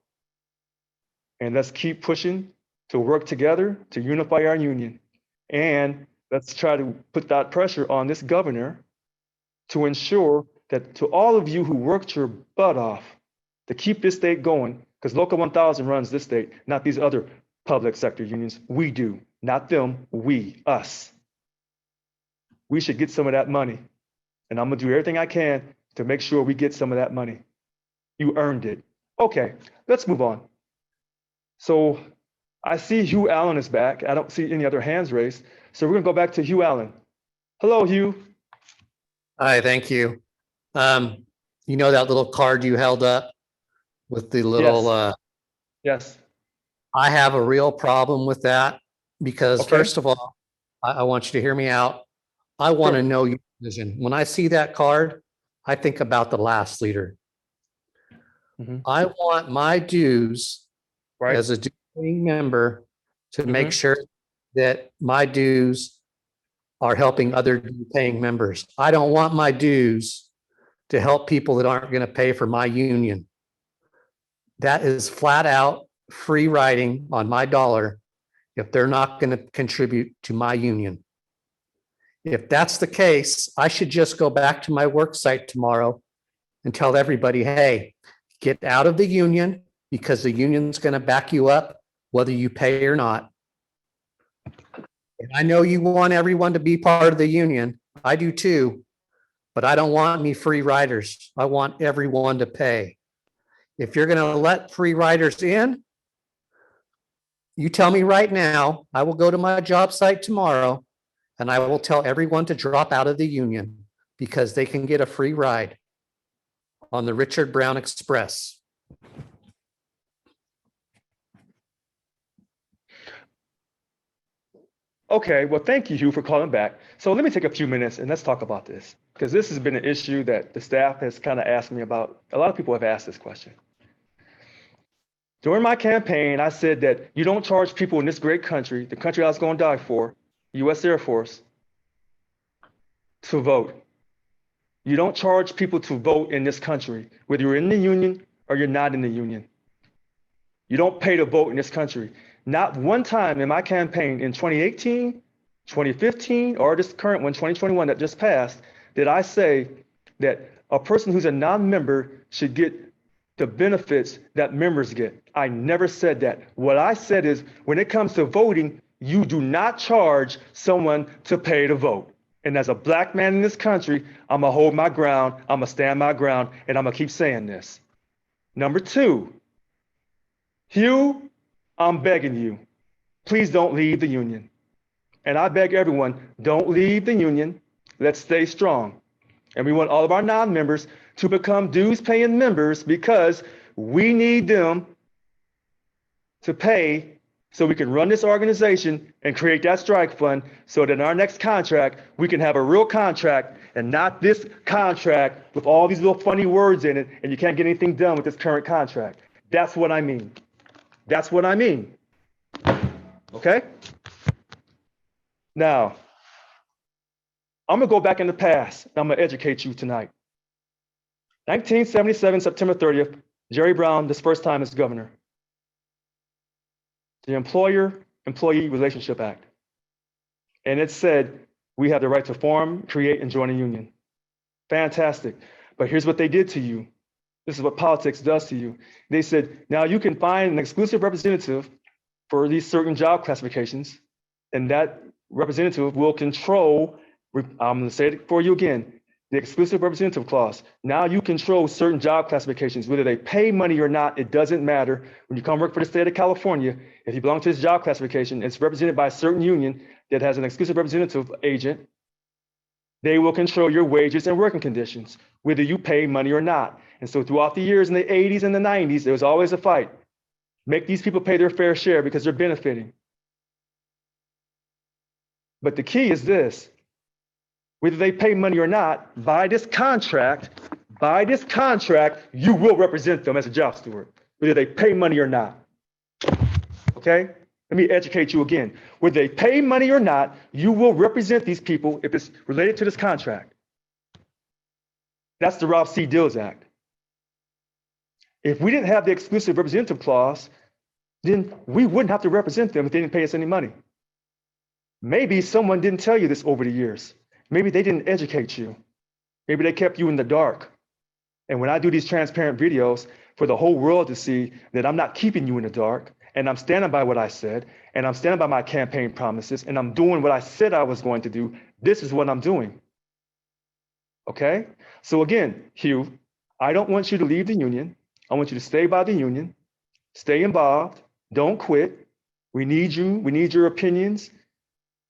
and let's keep pushing to work together to unify our union. And let's try to put that pressure on this governor to ensure that to all of you who worked your butt off to keep this state going, because Local 1000 runs this state, not these other public sector unions. We do, not them, we, us. We should get some of that money. And I'm gonna do everything I can to make sure we get some of that money. You earned it. Okay, let's move on. So I see Hugh Allen is back. I don't see any other hands raised. So we're gonna go back to Hugh Allen. Hello, Hugh. Hi, thank you. You know that little card you held up with the little, Yes. I have a real problem with that because Okay. first of all, I want you to hear me out. I want to Sure. know your vision. When I see that card, I think about the last leader. Mhm. I want my dues Right. as a dues-paying member to make Mhm. sure that my dues are helping other due-paying members. I don't want my dues to help people that aren't going to pay for my union. That is flat out free riding on my dollar if they're not going to contribute to my union. If that's the case, I should just go back to my work site tomorrow and tell everybody, hey, get out of the union because the union's going to back you up whether you pay or not. And I know you want everyone to be part of the union. I do too, but I don't want any free riders. I want everyone to pay. If you're going to let free riders in, you tell me right now, I will go to my job site tomorrow and I will tell everyone to drop out of the union because they can get a free ride. on the Richard Brown Express. Okay, well, thank you, Hugh, for calling back. So let me take a few minutes and let's talk about this, because this has been an issue that the staff has kind of asked me about. A lot of people have asked this question. During my campaign, I said that you don't charge people in this great country, the country I was going to die for, U.S. Air Force, to vote. You don't charge people to vote in this country, whether you're in the union or you're not in the union. You don't pay to vote in this country. Not one time in my campaign in 2018, 2015, or this current one, 2021, that just passed, did I say that a person who's a non-member should get the benefits that members get. I never said that. What I said is, when it comes to voting, you do not charge someone to pay to vote. And as a black man in this country, I'm gonna hold my ground, I'm gonna stand my ground, and I'm gonna keep saying this. Number two, Hugh, I'm begging you, please don't leave the union. And I beg everyone, don't leave the union. Let's stay strong. And we want all of our non-members to become dues-paying members, because we need them to pay so we can run this organization and create that strike fund, so that in our next contract, we can have a real contract and not this contract with all these little funny words in it, and you can't get anything done with this current contract. That's what I mean. That's what I mean. Okay? Now, I'm gonna go back in the past, and I'm gonna educate you tonight. 1977, September 30th, Jerry Brown, this first time as governor. The Employer-Employee Relationship Act. And it said, we have the right to form, create, and join a union. Fantastic. But here's what they did to you. This is what politics does to you. They said, now you can find an exclusive representative for these certain job classifications, and that representative will control, I'm going to say it for you again, the exclusive representative clause. Now you control certain job classifications, whether they pay money or not, it doesn't matter. When you come work for the state of California, if you belong to this job classification, it's represented by a certain union that has an exclusive representative agent, they will control your wages and working conditions, whether you pay money or not. And so throughout the years in the 80s and the 90s, there was always a fight. Make these people pay their fair share because they're benefiting. But the key is this: whether they pay money or not, by this contract, you will represent them as a job steward, whether they pay money or not. Okay? Let me educate you again. Whether they pay money or not, you will represent these people if it's related to this contract. That's the Ralph C. Dills Act. If we didn't have the exclusive representative clause, then we wouldn't have to represent them if they didn't pay us any money. Maybe someone didn't tell you this over the years. Maybe they didn't educate you. Maybe they kept you in the dark. And when I do these transparent videos for the whole world to see that I'm not keeping you in the dark, and I'm standing by what I said, and I'm standing by my campaign promises, and I'm doing what I said I was going to do, this is what I'm doing. Okay? So again, Hugh, I don't want you to leave the union. I want you to stay by the union, stay involved, don't quit. We need you. We need your opinions.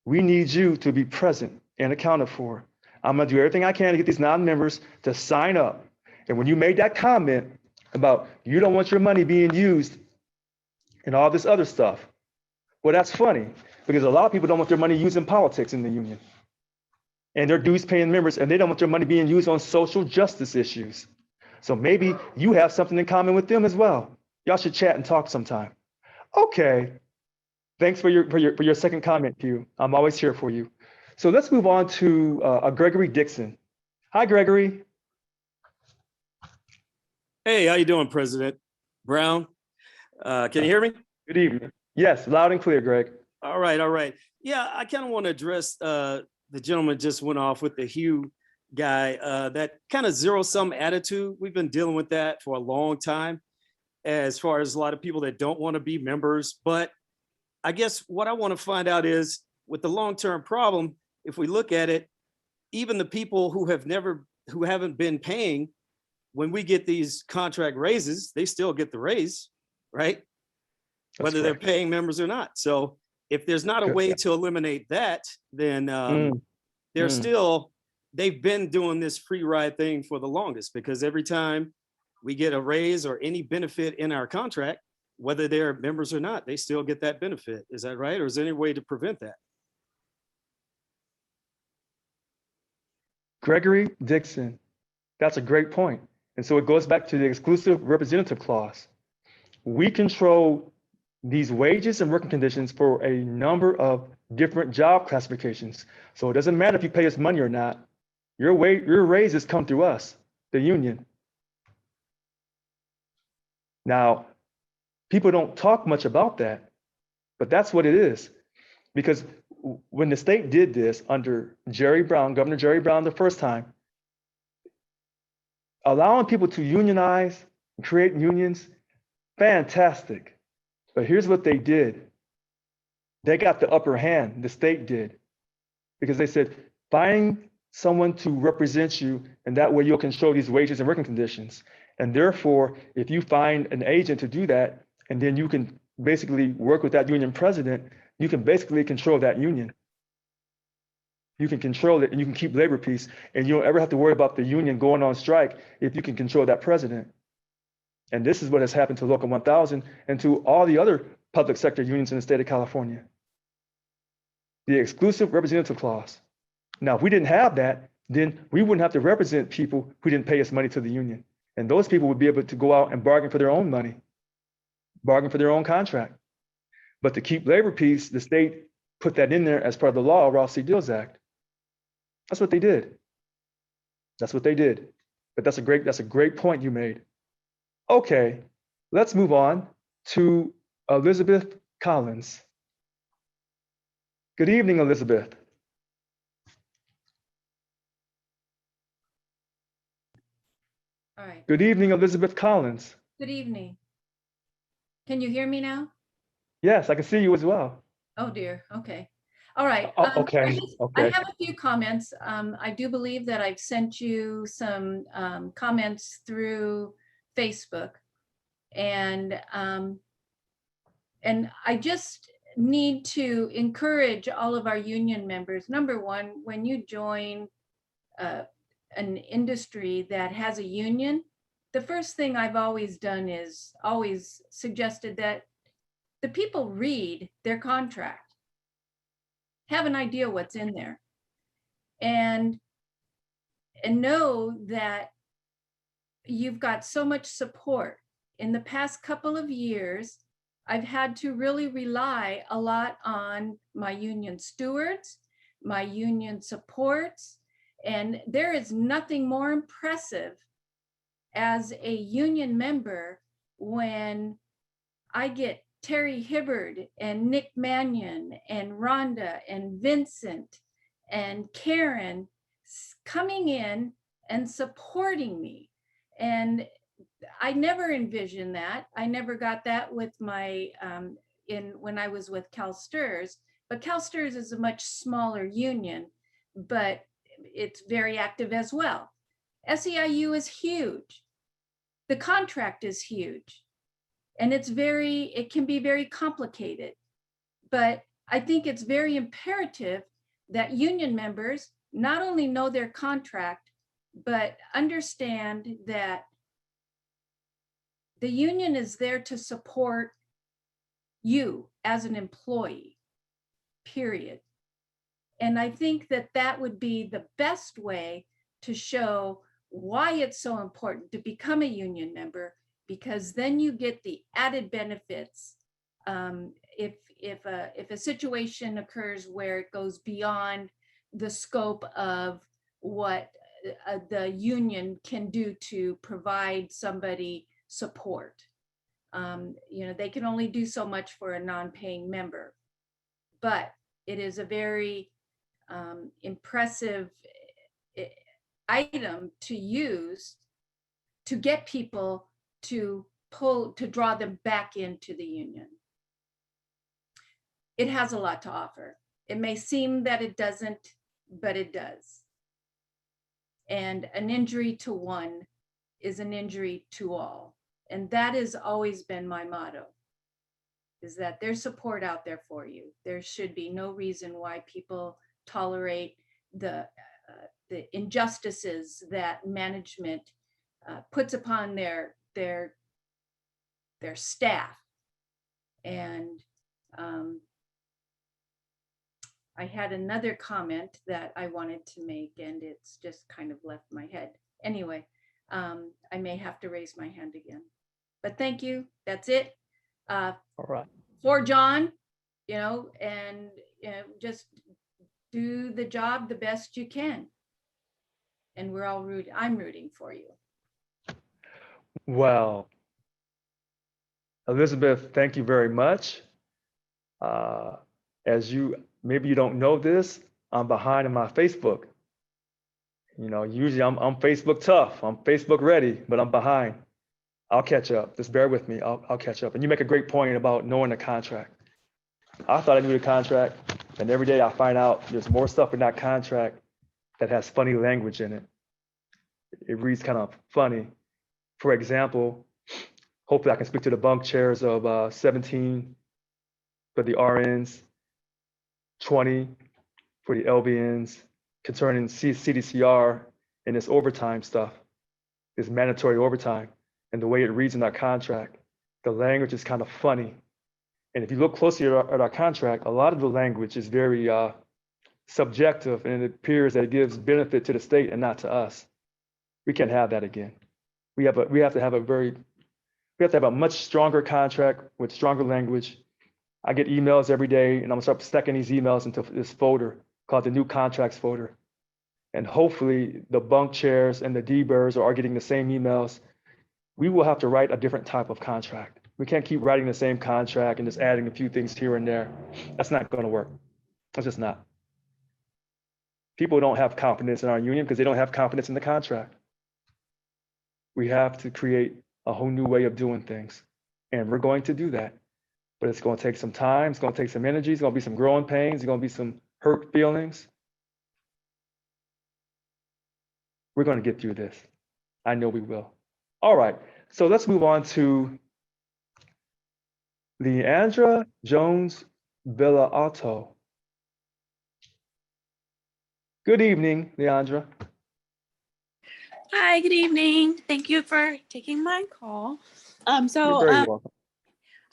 We need you to be present and accounted for. I'm going to do everything I can to get these non-members to sign up. And when you made that comment about you don't want your money being used and all this other stuff, well, that's funny, because a lot of people don't want their money used in politics in the union. And they're dues paying members, and they don't want their money being used on social justice issues. So maybe you have something in common with them as well. Y'all should chat and talk sometime. Okay. Thanks for your second comment, Hugh. I'm always here for you. So let's move on to Gregory Dixon. Hi, Gregory. Hey, how you doing, President Brown? Can you hear me? Good evening. Yes, loud and clear, Greg. All right, all right. Yeah, I kind of want to address the gentleman just went off with the Hugh guy, that kind of zero-sum attitude. We've been dealing with that for a long time, as far as a lot of people that don't want to be members. But I guess what I want to find out is, with the long-term problem, if we look at it, even the people who haven't been paying, when we get these contract raises, they still get the raise, right? Whether they're paying members or not. So if there's not a way to eliminate that, then there's still they've been doing this free ride thing for the longest, because every time we get a raise or any benefit in our contract, whether they're members or not, they still get that benefit. Is that right? Or is there any way to prevent that? Gregory Dixon, that's a great point. And so it goes back to the exclusive representative clause. We control these wages and working conditions for a number of different job classifications. So it doesn't matter if you pay us money or not. Your raises come through us, the union. Now, people don't talk much about that, but that's what it is. Because when the state did this under Jerry Brown, Governor Jerry Brown, the first time, allowing people to unionize, create unions, fantastic. But here's what they did. They got the upper hand, the state did, because they said, find someone to represent you, and that way you'll control these wages and working conditions. And therefore, if you find an agent to do that, and then you can basically work with that union president, you can basically control that union. You can control it and you can keep labor peace, and you don't ever have to worry about the union going on strike if you can control that president. And this is what has happened to Local 1000 and to all the other public sector unions in the state of California. The exclusive representative clause. Now, if we didn't have that, then we wouldn't have to represent people who didn't pay us money to the union. And those people would be able to go out and bargain for their own money, bargain for their own contract. But to keep labor peace, the state put that in there as part of the law, Ralph C. Dills Act. That's what they did. That's what they did. But that's a great point you made. Okay, let's move on to Elizabeth Collins. Good evening, Elizabeth. All right. Good evening, Elizabeth Collins. Good evening. Can you hear me now? Yes, I can see you as well. Oh dear. Okay. All right. Okay. I have a few comments. I do believe that I've sent you some comments through Facebook, and I just need to encourage all of our union members. Number one, when you join an industry that has a union, the first thing I've always done is always suggested that the people read their contract, have an idea what's in there, and know that you've got so much support. In the past couple of years, I've had to really rely a lot on my union stewards, my union supports, and there is nothing more impressive as a union member when I get Terry Hibbard and Nick Mannion and Rhonda and Vincent and Karen coming in and supporting me. And I never envisioned that. I never got that with my, when I was with CalSTRS, but CalSTRS is a much smaller union, but it's very active as well. SEIU is huge. The contract is huge. And it can be very complicated, but I think it's very imperative that union members not only know their contract, but understand that the union is there to support you as an employee, period. And I think that that would be the best way to show why it's so important to become a union member, because then you get the added benefits. If a situation occurs where it goes beyond the scope of what the union can do to provide somebody support. They can only do so much for a non-paying member, but it is a very impressive item to use to get people to draw them back into the union. It has a lot to offer. It may seem that it doesn't, but it does. And an injury to one is an injury to all. And that has always been my motto, is that there's support out there for you. There should be no reason why people tolerate the the injustices that management puts upon their staff. And I had another comment that I wanted to make, and it's just kind of left my head. Anyway, I may have to raise my hand again. But thank you. That's it. All right. For John, and just do the job the best you can. And we're all rooting. I'm rooting for you. Well, Elizabeth, thank you very much. Maybe you don't know this, I'm behind in my Facebook. Usually I'm Facebook tough, I'm Facebook ready, but I'm behind. I'll catch up. Just bear with me. I'll catch up. And you make a great point about knowing the contract. I thought I knew the contract, and every day I find out there's more stuff in that contract that has funny language in it. It reads kind of funny. For example, hopefully I can speak to the bunk chairs of 17 for the RNs, 20 for the LVNs, concerning CDCR and this overtime stuff, this mandatory overtime, and the way it reads in our contract. The language is kind of funny. And if you look closely at our contract, a lot of the language is very subjective, and it appears that it gives benefit to the state and not to us. We can't have that again. We have to have a much stronger contract with stronger language. I get emails every day, and I'm gonna start stacking these emails into this folder called the new contracts folder. And hopefully the bunk chairs and the D-Birds are getting the same emails. We will have to write a different type of contract. We can't keep writing the same contract and just adding a few things here and there. That's not gonna work. That's just not. People don't have confidence in our union because they don't have confidence in the contract. We have to create a whole new way of doing things. And we're going to do that. But it's going to take some time. It's going to take some energy. It's going to be some growing pains. It's going to be some hurt feelings. We're going to get through this. I know we will. All right. So let's move on to Leandra Jones Villa-Otto. Good evening, Leandra. Hi, good evening. Thank you for taking my call. You're very welcome.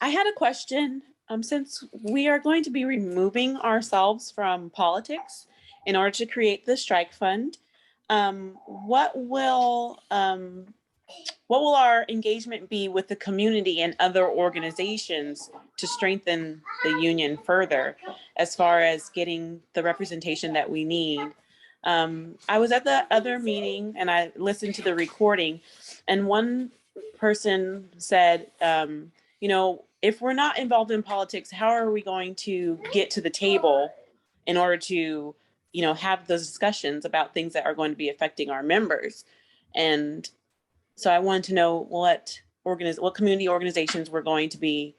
I had a question. Since we are going to be removing ourselves from politics in order to create the strike fund, what will our engagement be with the community and other organizations to strengthen the union further as far as getting the representation that we need? I was at the other meeting and I listened to the recording, and one person said, if we're not involved in politics, how are we going to get to the table in order to, have those discussions about things that are going to be affecting our members? And so I wanted to know what community organizations we're going to be,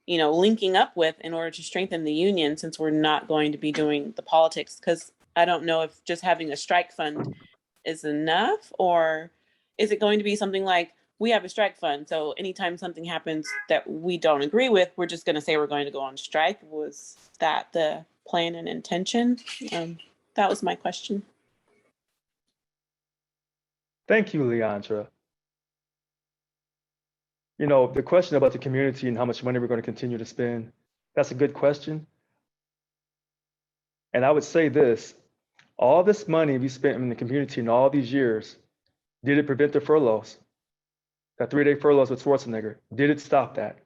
linking up with in order to strengthen the union, since we're not going to be doing the politics. Because I don't know if just having a strike fund is enough, or is it going to be something like, we have a strike fund, so anytime something happens that we don't agree with, we're just going to say we're going to go on strike? Was that the plan and intention? That was my question. Thank you, Leandra. The question about the community and how much money we're going to continue to spend, that's a good question. And I would say this, all this money we spent in the community in all these years, did it prevent the furloughs? That 3-day furloughs with Schwarzenegger, did it stop that?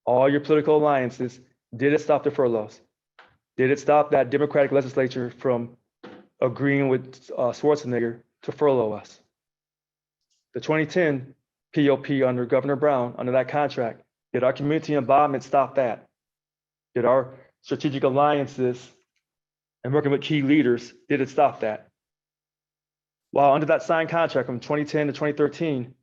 All your political alliances, did it stop the furloughs? Did it stop that Democratic legislature from agreeing with Schwarzenegger to furlough us? The 2010 POP under Governor Brown, under that contract, did our community involvement stop that? Did our strategic alliances and working with key leaders, did it stop that? While under that signed contract from 2010 to 2013,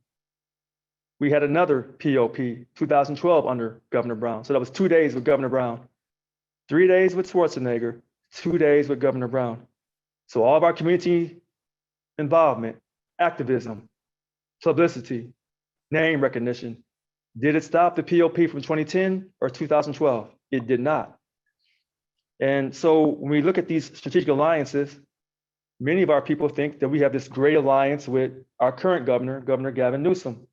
we had another POP, 2012, under Governor Brown. So that was 2 days with Governor Brown, 3 days with Schwarzenegger, 2 days with Governor Brown. So all of our community involvement, activism, publicity, name recognition, did it stop the POP from 2010 or 2012? It did not. And so when we look at these strategic alliances, Many of our people think that we have this great alliance with our current governor, Governor Gavin Newsom.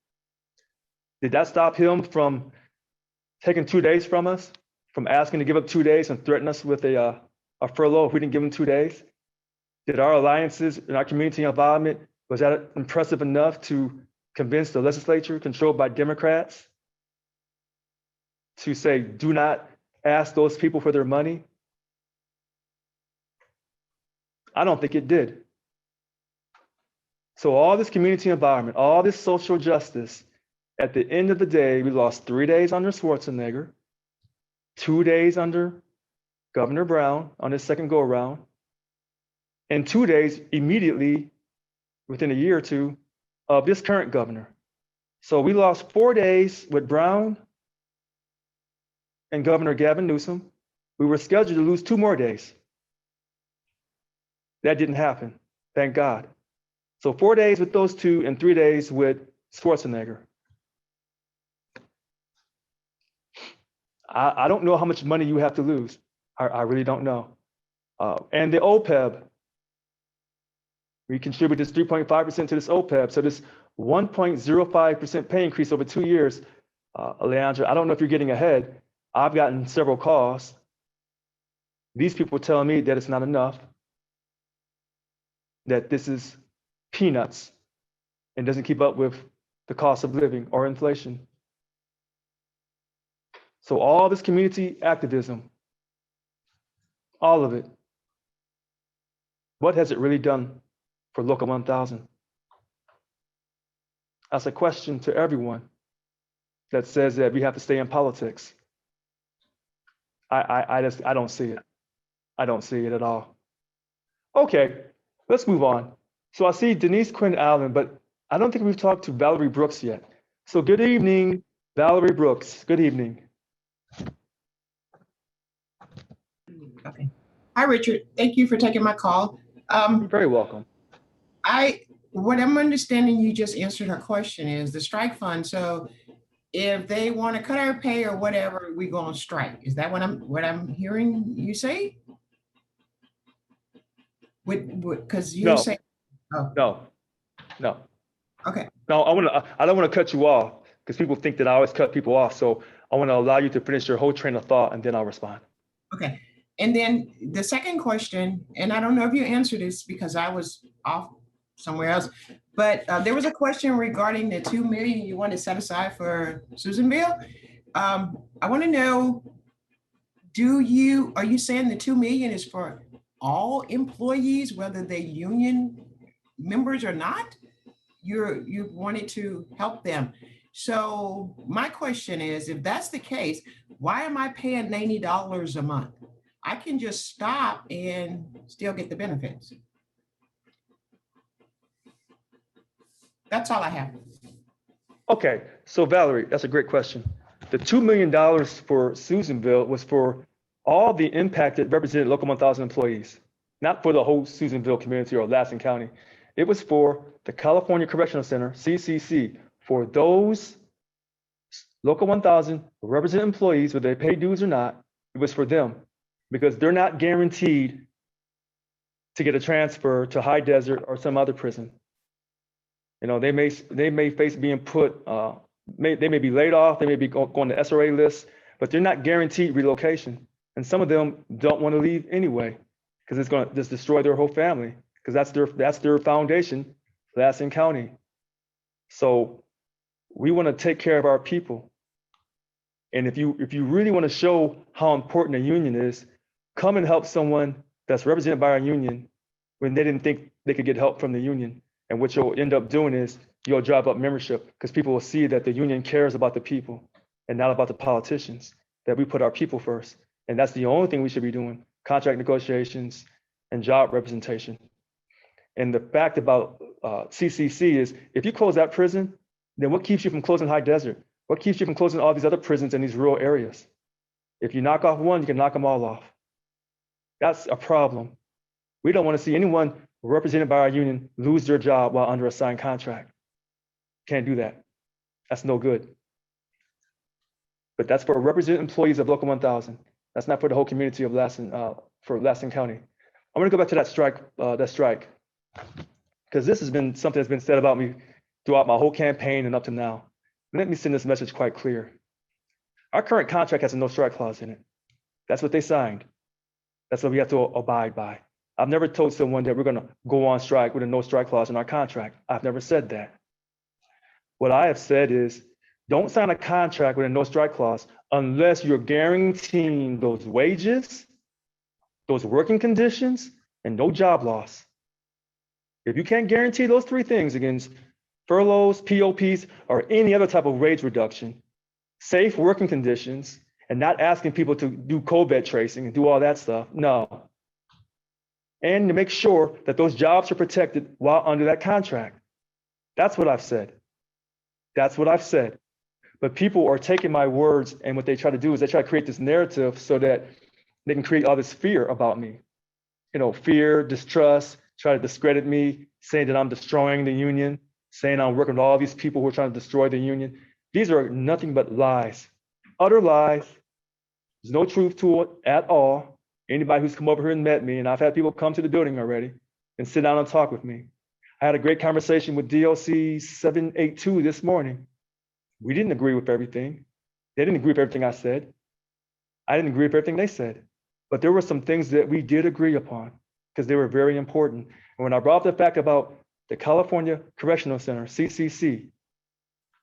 Did that stop him from taking 2 days from us, from asking to give up 2 days and threaten us with a furlough if we didn't give him 2 days? Did our alliances and our community involvement, was that impressive enough to convince the legislature controlled by Democrats to say, do not ask those people for their money? I don't think it did. So all this community involvement, all this social justice, at the end of the day, we lost 3 days under Schwarzenegger, 2 days under Governor Brown on his second go around, and 2 days immediately within a year or two of this current governor. So we lost 4 days with Brown and Governor Gavin Newsom. We were scheduled to lose 2 more days. That didn't happen, thank God. So 4 days with those two and 3 days with Schwarzenegger. I don't know how much money you have to lose. I really don't know. And the OPEB, we contribute this 3.5% to this OPEB. So this 1.05% pay increase over 2 years, Leandra, I don't know if you're getting ahead. I've gotten several calls. These people telling me that it's not enough, that this is peanuts and doesn't keep up with the cost of living or inflation. So all this community activism, all of it, what has it really done for Local 1000? That's a question to everyone that says that we have to stay in politics. I don't see it. I don't see it at all. Okay, let's move on. So I see Denise Quinn Allen, but I don't think we've talked to Valerie Brooks yet. So good evening, Valerie Brooks. Good evening. Okay. Hi, Richard. Thank you for taking my call. You're very welcome. What I'm understanding, you just answered her question, is the strike fund. So if they want to cut our pay or whatever, we go on strike. Is that what I'm hearing you say? Because you say, no. Okay. No, I don't want to cut you off because people think that I always cut people off. So I want to allow you to finish your whole train of thought and then I'll respond. Okay. And then the second question, and I don't know if you answered this because I was off somewhere else, but there was a question regarding the $2 million you want to set aside for Susanville. I want to know, are you saying the $2 million is for all employees, whether they're union members or not? You wanted to help them. So my question is, if that's the case, why am I paying $90 a month? I can just stop and still get the benefits. That's all I have. Okay, so Valerie, that's a great question. The $2 million for Susanville was for all the impacted represented Local 1000 employees, not for the whole Susanville community or Lassen County. It was for the California Correctional Center, CCC, for those Local 1000 represented employees, whether they pay dues or not. It was for them because they're not guaranteed to get a transfer to High Desert or some other prison. You know, they may face being put, they may be laid off, they may be going to SRA lists, but they're not guaranteed relocation. And some of them don't want to leave anyway because it's going to just destroy their whole family because that's their foundation, Lassen County. So we want to take care of our people. And if you really want to show how important a union is, come and help someone that's represented by our union when they didn't think they could get help from the union. And what you'll end up doing is you'll drive up membership because people will see that the union cares about the people and not about the politicians, that we put our people first. And that's the only thing we should be doing, contract negotiations and job representation. And the fact about CCC is if you close that prison, then what keeps you from closing High Desert? What keeps you from closing all these other prisons in these rural areas? If you knock off one, you can knock them all off. That's a problem. We don't want to see anyone represented by our union lose their job while under a signed contract. Can't do that. That's no good. But that's for represented employees of Local 1000. That's not for the whole community of Lassen, for Lassen County. I'm going to go back to that strike. because this has been something that's been said about me throughout my whole campaign and up to now. Let me send this message quite clear. Our current contract has a no strike clause in it. That's what they signed. That's what we have to abide by. I've never told someone that we're going to go on strike with a no strike clause in our contract. I've never said that. What I have said is, don't sign a contract with a no strike clause unless you're guaranteeing those wages, those working conditions, and no job loss. If you can't guarantee those three things against furloughs, POPs, or any other type of wage reduction, safe working conditions, and not asking people to do COVID tracing and do all that stuff, no. And to make sure that those jobs are protected while under that contract. That's what I've said. That's what I've said. But people are taking my words, and what they try to do is they try to create this narrative so that they can create all this fear about me. You know, fear, distrust, try to discredit me, saying that I'm destroying the union, saying I'm working with all these people who are trying to destroy the union. These are nothing but lies, utter lies. There's no truth to it at all. Anybody who's come over here and met me, and I've had people come to the building already and sit down and talk with me. I had a great conversation with DLC 782 this morning. We didn't agree with everything. They didn't agree with everything I said. I didn't agree with everything they said. But there were some things that we did agree upon because they were very important. And when I brought up the fact about the California Correctional Center, CCC,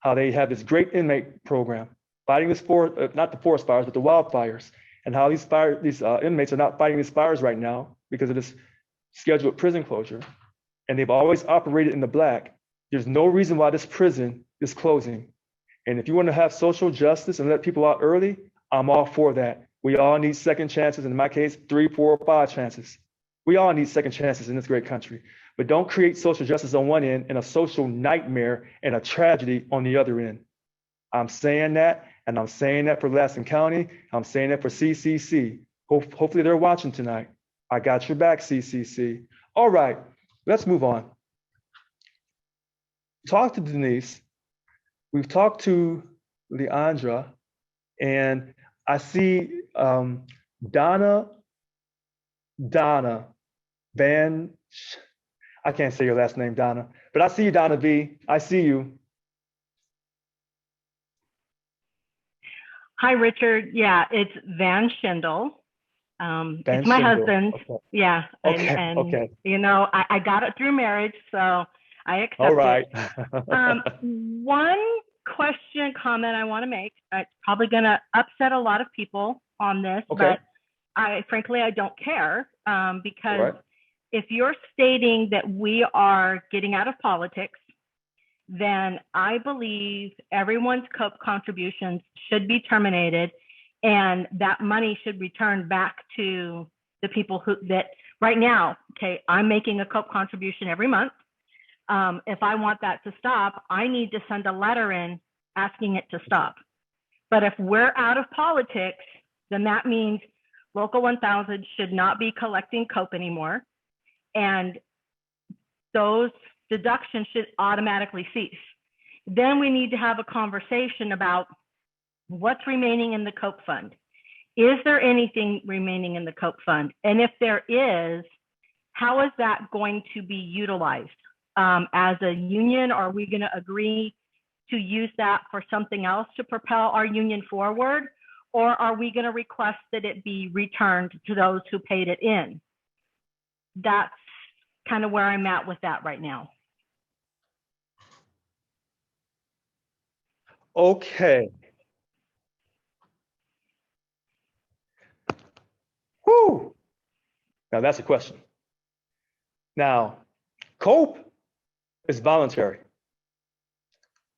how they have this great inmate program, fighting this not the forest fires, but the wildfires, and how these inmates are not fighting these fires right now because of this scheduled prison closure. And they've always operated in the black. There's no reason why this prison is closing. And if you want to have social justice and let people out early, I'm all for that. We all need second chances. In my case, 3, 4, 5 chances. We all need second chances in this great country. But don't create social justice on one end and a social nightmare and a tragedy on the other end. I'm saying that, and I'm saying that for Lassen County. I'm saying that for CCC. Hopefully they're watching tonight. I got your back, CCC. All right, let's move on. Talk to Denise. We've talked to Leandra, and I see Donna Van, I can't say your last name, Donna, but I see you, Donna V. I see you. Hi, Richard. Yeah, it's Van Schindel. Van it's my Schindel. husband. Okay. Yeah. And Okay. you know, I got it through marriage, so I accept All right. it. One question, comment I want to make. It's probably going to upset a lot of people on this, Okay. but frankly, I don't care because Right. if you're stating that we are getting out of politics, then I believe everyone's contributions should be terminated, and that money should return back to the people that right now, okay, I'm making a COPE contribution every month. If I want that to stop, I need to send a letter in asking it to stop. But if we're out of politics, then that means Local 1000 should not be collecting COPE anymore. And those deductions should automatically cease. Then we need to have a conversation about what's remaining in the COPE fund. Is there anything remaining in the COPE fund? And if there is, how is that going to be utilized? As a union, are we going to agree to use that for something else to propel our union forward? Or are we going to request that it be returned to those who paid it in? That's kind of where I'm at with that right now. Okay. Whew. Now that's a question. Now, COPE is voluntary.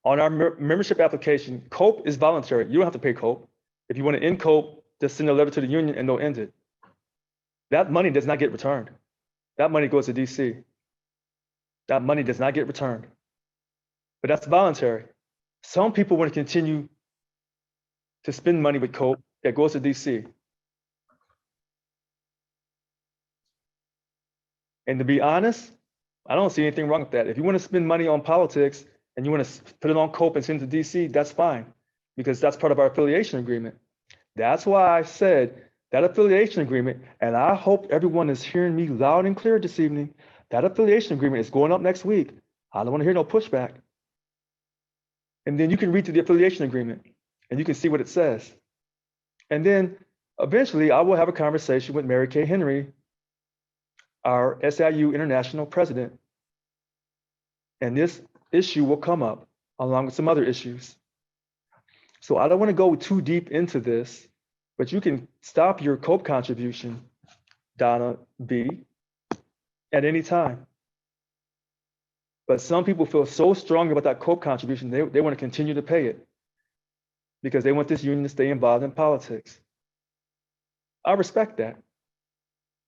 On our membership application, COPE is voluntary. You don't have to pay COPE. If you want to end COPE, just send a letter to the union and they'll end it. That money does not get returned. That money goes to DC. That money does not get returned. But that's voluntary. Some people want to continue to spend money with COPE that goes to DC. And to be honest, I don't see anything wrong with that. If you want to spend money on politics and you want to put it on COPE and send it to DC, that's fine, because that's part of our affiliation agreement. That's why I said that affiliation agreement, and I hope everyone is hearing me loud and clear this evening, That affiliation agreement is going up next week. I don't want to hear no pushback. And then you can read through the affiliation agreement and you can see what it says. And then eventually I will have a conversation with Mary Kay Henry, our SIU International President. And this issue will come up along with some other issues. So I don't want to go too deep into this, but you can stop your COPE contribution, Donna B, at any time. But some people feel so strongly about that COPE contribution, they want to continue to pay it because they want this union to stay involved in politics. I respect that,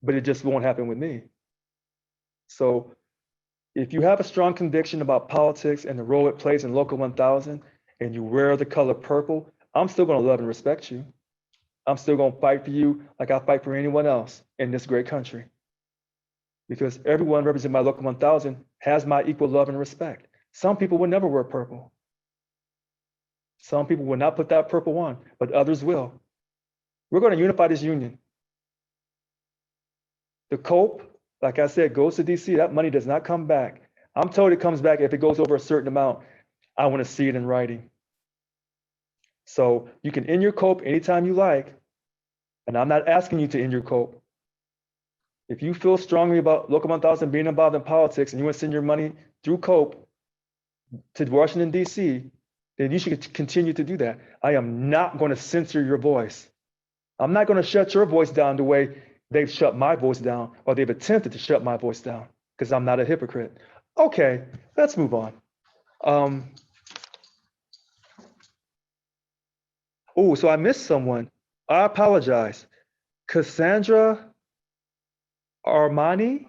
but it just won't happen with me. So if you have a strong conviction about politics and the role it plays in Local 1000 and you wear the color purple, I'm still going to love and respect you. I'm still going to fight for you like I fight for anyone else in this great country. Because everyone represented by Local 1000 has my equal love and respect. Some people will never wear purple. Some people will not put that purple on, but others will. We're going to unify this union. The COPE, like I said, goes to DC. That money does not come back. I'm told it comes back if it goes over a certain amount. I want to see it in writing. So you can end your COPE anytime you like. And I'm not asking you to end your COPE. If you feel strongly about Local 1000 being involved in politics and you want to send your money through COPE to Washington, D.C., then you should continue to do that. I am not going to censor your voice. I'm not going to shut your voice down the way they've shut my voice down or they've attempted to shut my voice down because I'm not a hypocrite. Okay, let's move on. Oh, so I missed someone. I apologize. Cassandra Armani?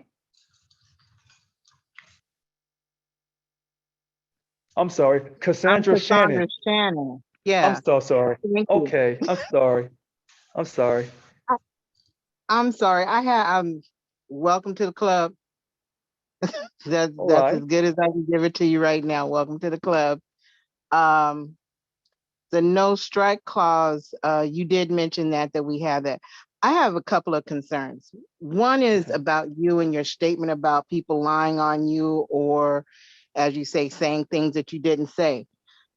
I'm sorry, Cassandra Shannon. Shannon. Yeah. I'm so sorry. Thank you. Okay, I'm sorry. I'm sorry. I'm sorry. Welcome to the club. That's right. as good as I can give it to you right now. Welcome to the club. The no strike clause, you did mention that we have that. I have a couple of concerns. One is about you and your statement about people lying on you or, as you say, saying things that you didn't say.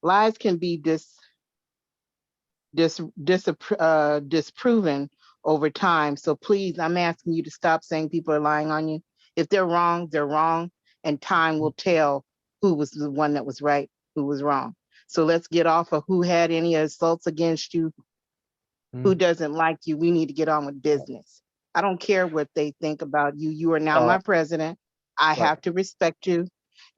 Lies can be disproven over time. So please, I'm asking you to stop saying people are lying on you. If they're wrong, and time will tell who was the one that was right, who was wrong. So let's get off of who had any assaults against you, who doesn't like you. We need to get on with business. I don't care what they think about you. You are now my president. I have to respect you.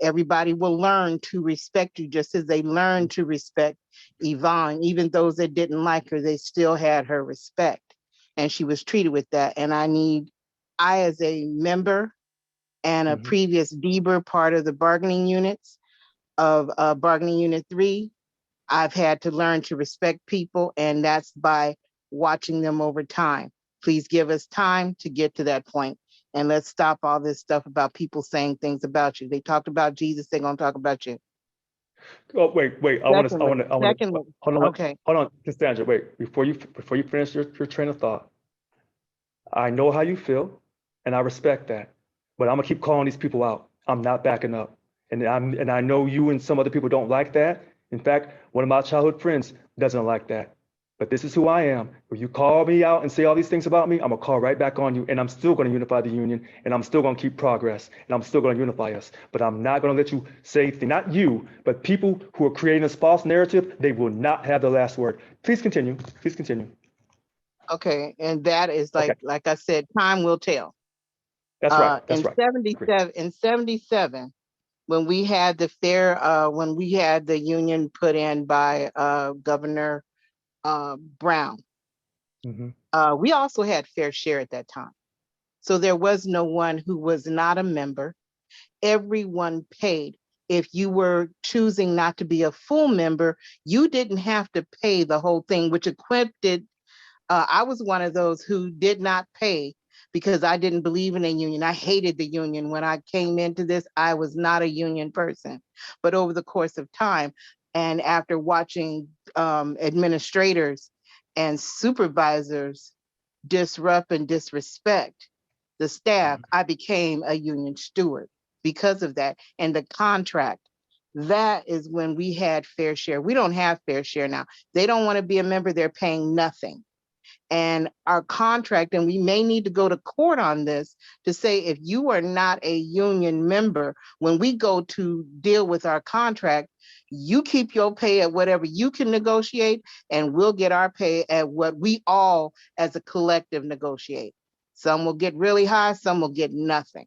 Everybody will learn to respect you just as they learned to respect Yvonne. Even those that didn't like her, they still had her respect. And she was treated with that. And I as a member and a previous DBER part of the bargaining units of bargaining unit 3, I've had to learn to respect people, and that's by watching them over time. Please give us time to get to that point, and let's stop all this stuff about people saying things about you. They talked about Jesus, they're gonna talk about you. Oh, wait. I want to. Hold on. Okay. Hold on, Cassandra. Wait, before you finish your train of thought. I know how you feel, and I respect that, but I'm gonna keep calling these people out. I'm not backing up, and I know you and some other people don't like that. In fact, one of my childhood friends doesn't like that. But this is who I am. When you call me out and say all these things about me, I'm gonna call right back on you, and I'm still gonna unify the union, and I'm still gonna keep progress, and I'm still gonna unify us. But I'm not gonna let you say, not you, but people who are creating this false narrative, they will not have the last word. Please continue. Please continue. Okay, and that is like I said, time will tell. That's right. That's in right. In 77, when we had the union put in by Governor Brown, we also had fair share at that time. So there was no one who was not a member. Everyone paid. If you were choosing not to be a full member, you didn't have to pay the whole thing, which equipped it. I was one of those who did not pay because I didn't believe in a union. I hated the union. When I came into this, I was not a union person. But over the course of time, and after watching administrators and supervisors disrupt and disrespect the staff, I became a union steward because of that. And the contract, that is when we had fair share. We don't have fair share now. They don't want to be a member, they're paying nothing. And our contract, and we may need to go to court on this to say, if you are not a union member, when we go to deal with our contract, you keep your pay at whatever you can negotiate, and we'll get our pay at what we all as a collective negotiate. Some will get really high, some will get nothing.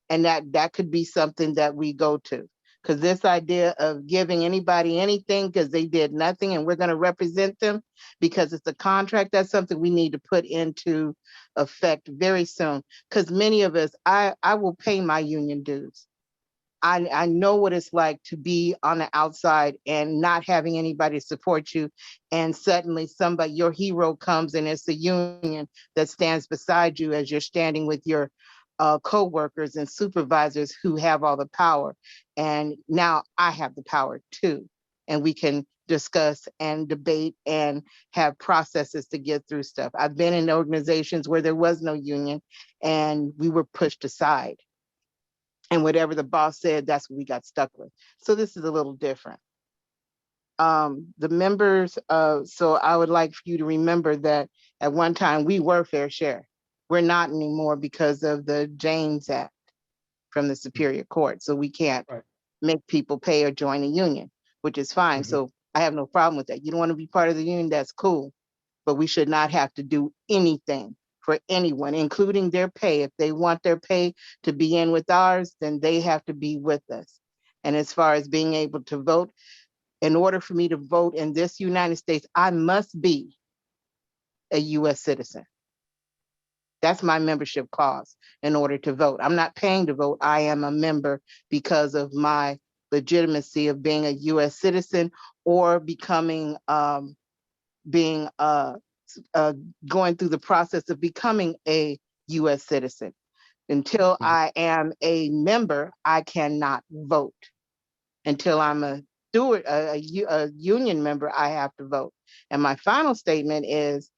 And that could be something that we go to. Because this idea of giving anybody anything because they did nothing and we're going to represent them because it's a contract, that's something we need to put into effect very soon. Because many of us, I will pay my union dues. I know what it's like to be on the outside and not having anybody support you. And suddenly somebody, your hero comes, and it's the union that stands beside you as you're standing with your co-workers and supervisors who have all the power. And now I have the power too. And we can discuss and debate and have processes to get through stuff. I've been in organizations where there was no union and we were pushed aside. And whatever the boss said, that's what we got stuck with. So this is a little different. The members, so I would like for you to remember that at one time we were fair share. We're not anymore because of the James Act from the Superior Court. So we can't make people pay or join a union, which is fine. So I have no problem with that. You don't want to be part of the union, that's cool. But we should not have to do anything for anyone, including their pay. If they want their pay to be in with ours, then they have to be with us. And as far as being able to vote, in order for me to vote in this United States, I must be a US citizen. That's my membership clause in order to vote. I'm not paying to vote. I am a member because of my legitimacy of being a US citizen or becoming, going through the process of becoming a US citizen. Until I am a member, I cannot vote. Until I'm a steward, a union member, I have to vote. And my final statement is,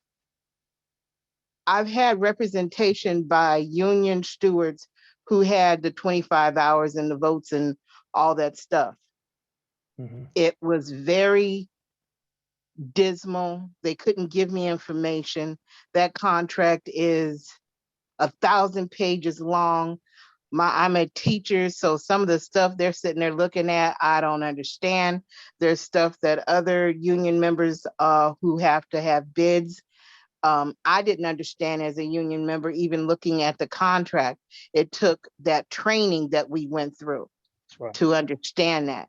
I've had representation by union stewards who had the 25 hours and the votes and all that stuff. It was very dismal. They couldn't give me information. That contract is 1,000 pages long. I'm a teacher, so some of the stuff they're sitting there looking at, I don't understand. There's stuff that other union members who have to have bids, I didn't understand as a union member, even looking at the contract. It took that training that we went through to understand that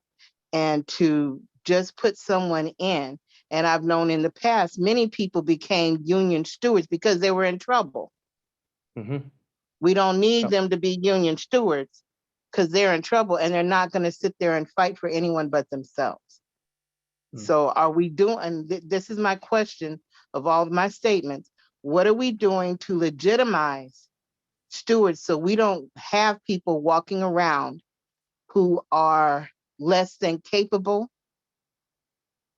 and to just put someone in. And I've known in the past, many people became union stewards because they were in trouble. We don't need them to be union stewards because they're in trouble and they're not going to sit there and fight for anyone but themselves. So are we doing, and this is my question of all of my statements, what are we doing to legitimize stewards so we don't have people walking around who are less than capable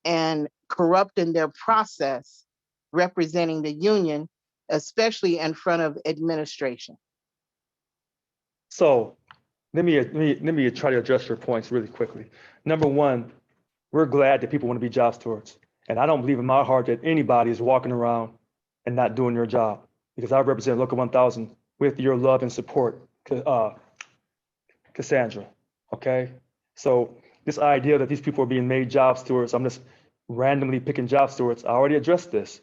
and corrupt in their process representing the union, especially in front of administration? So let me try to address your points really quickly. Number one, we're glad that people want to be job stewards. And I don't believe in my heart that anybody is walking around and not doing their job, because I represent Local 1000 with your love and support, Cassandra, okay? So this idea that these people are being made job stewards, I'm just randomly picking job stewards. I already addressed this.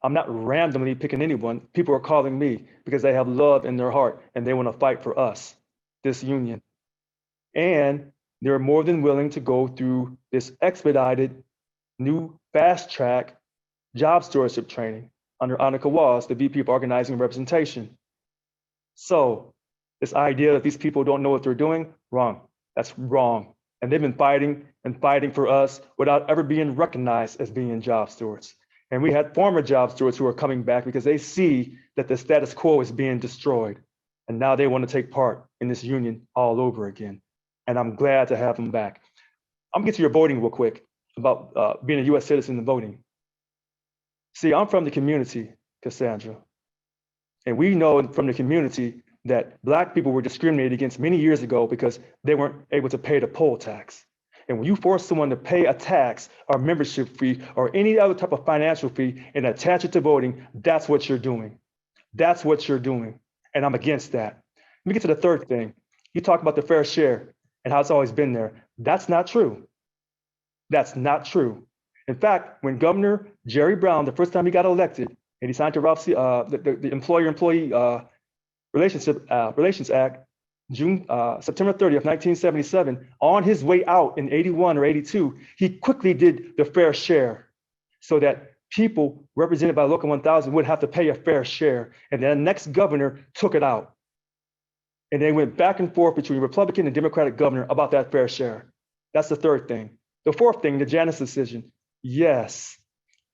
I'm not randomly picking anyone. People are calling me because they have love in their heart and they want to fight for us, this union. And they're more than willing to go through this expedited, new fast track job stewardship training under Annika Walls, the VP of Organizing and Representation. So this idea that these people don't know what they're doing, wrong. That's wrong. And they've been fighting and fighting for us without ever being recognized as being job stewards. And we had former job stewards who are coming back because they see that the status quo is being destroyed. And now they want to take part in this union all over again. And I'm glad to have them back. I'm gonna get to your voting real quick about being a US citizen and voting. See, I'm from the community, Cassandra. And we know from the community that Black people were discriminated against many years ago because they weren't able to pay the poll tax. And when you force someone to pay a tax or membership fee or any other type of financial fee and attach it to voting, that's what you're doing. That's what you're doing. And I'm against that. Let me get to the third thing. You talk about the fair share and how it's always been there. That's not true. That's not true. In fact, when Governor Jerry Brown, the first time he got elected, and he signed the Employer-Employee Relations Act, September 30th, 1977, on his way out in 81 or 82, he quickly did the fair share so that people represented by Local 1000 would have to pay a fair share. And then the next governor took it out. And they went back and forth between Republican and Democratic governor about that fair share. That's the third thing. The fourth thing, the Janus decision. Yes,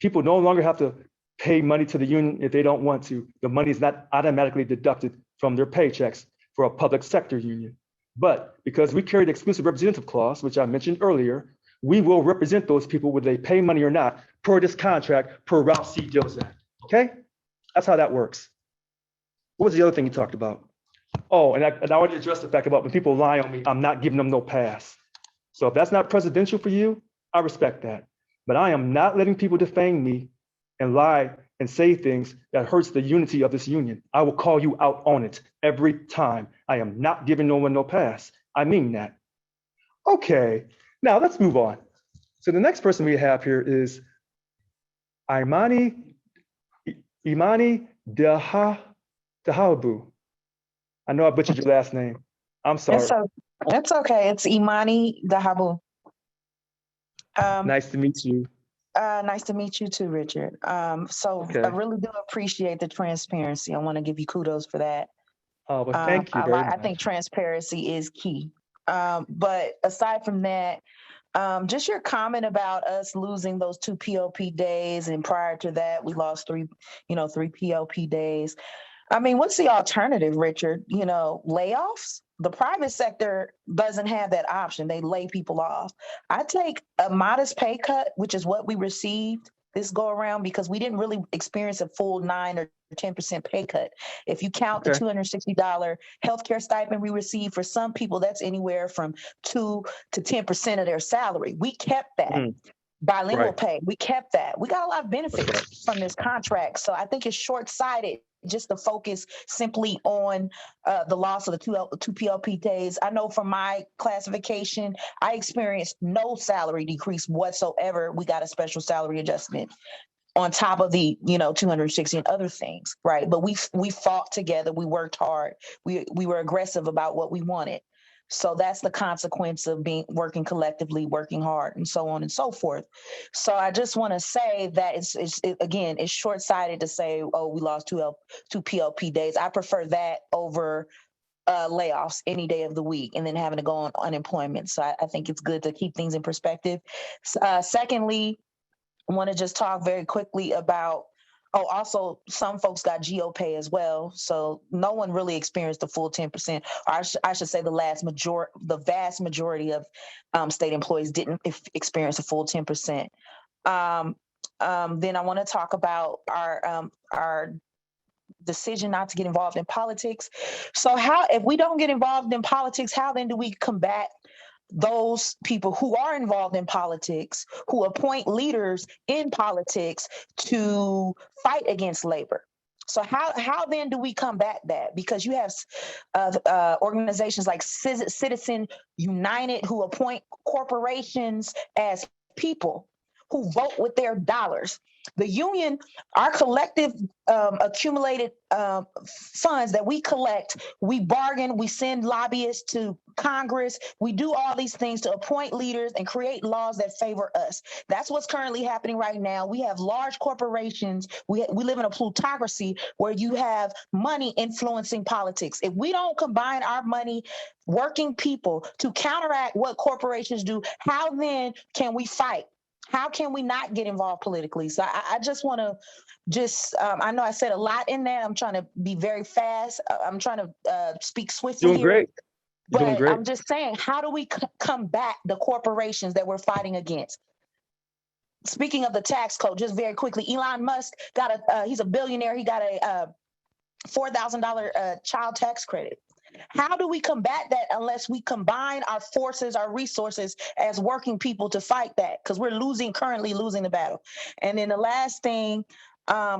people no longer have to pay money to the union if they don't want to. The money is not automatically deducted from their paychecks for a public sector union. But because we carry the exclusive representative clause, which I mentioned earlier, we will represent those people whether they pay money or not per this contract, per Ralph C. Dills Act. Okay? That's how that works. What was the other thing you talked about? Oh, and I want to address the fact about when people lie on me, I'm not giving them no pass. So if that's not presidential for you, I respect that. But I am not letting people defame me and lie and say things that hurts the unity of this union. I will call you out on it every time. I am not giving no one no pass. I mean that. Okay, now let's move on. So the next person we have here is Imani Dahabu. I know I butchered your last name. I'm sorry. It's okay. It's Imani Dahabu. Nice to meet you. Nice to meet you too, Richard. Okay. I really do appreciate the transparency. I want to give you kudos for that. Oh, well, thank you very much. I think transparency is key. But aside from that, just your comment about us losing those 2 POP days, and prior to that, we lost 3 POP days. I mean, what's the alternative, Richard? Layoffs? The private sector doesn't have that option. They lay people off. I take a modest pay cut, which is what we received this go around, because we didn't really experience a full 9 or 10% pay cut. If you count the $260 healthcare stipend we received, for some people, that's anywhere from 2 to 10% of their salary. We kept that. Bilingual pay, we kept that. We got a lot of benefits from this contract. So I think it's short-sighted just to focus simply on the loss of the two PLP days. I know from my classification, I experienced no salary decrease whatsoever. We got a special salary adjustment on top of the 260 and other things, right? But we fought together. We worked hard. We were aggressive about what we wanted. So that's the consequence of working collectively, working hard, and so on and so forth. So I just want to say that it's short-sighted to say, oh, we lost two PLP days. I prefer that over layoffs any day of the week and then having to go on unemployment. So I think it's good to keep things in perspective. Secondly, I want to just talk very quickly about, also some folks got GeoPay as well. So no one really experienced the full 10%. Or I should say the vast majority of state employees didn't experience a full 10%. Then I want to talk about our decision not to get involved in politics. So if we don't get involved in politics, how then do we combat those people who are involved in politics, who appoint leaders in politics to fight against labor? So how then do we combat that? Because you have organizations like Citizen United who appoint corporations as people who vote with their dollars. The union, our collective accumulated funds that we collect, we bargain, we send lobbyists to Congress, we do all these things to appoint leaders and create laws that favor us. That's what's currently happening right now. We have large corporations. We live in a plutocracy where you have money influencing politics. If we don't combine our money, working people, to counteract what corporations do, how then can we fight? How can we not get involved politically? So I just want to I know I said a lot in there. I'm trying to be very fast. I'm trying to speak swiftly. Doing great. Doing great. I'm just saying, how do we combat the corporations that we're fighting against? Speaking of the tax code, just very quickly, Elon Musk he's a billionaire. He got $4,000 child tax credit. How do we combat that unless we combine our forces, our resources as working people to fight that? Because we're currently losing the battle. And then the last thing,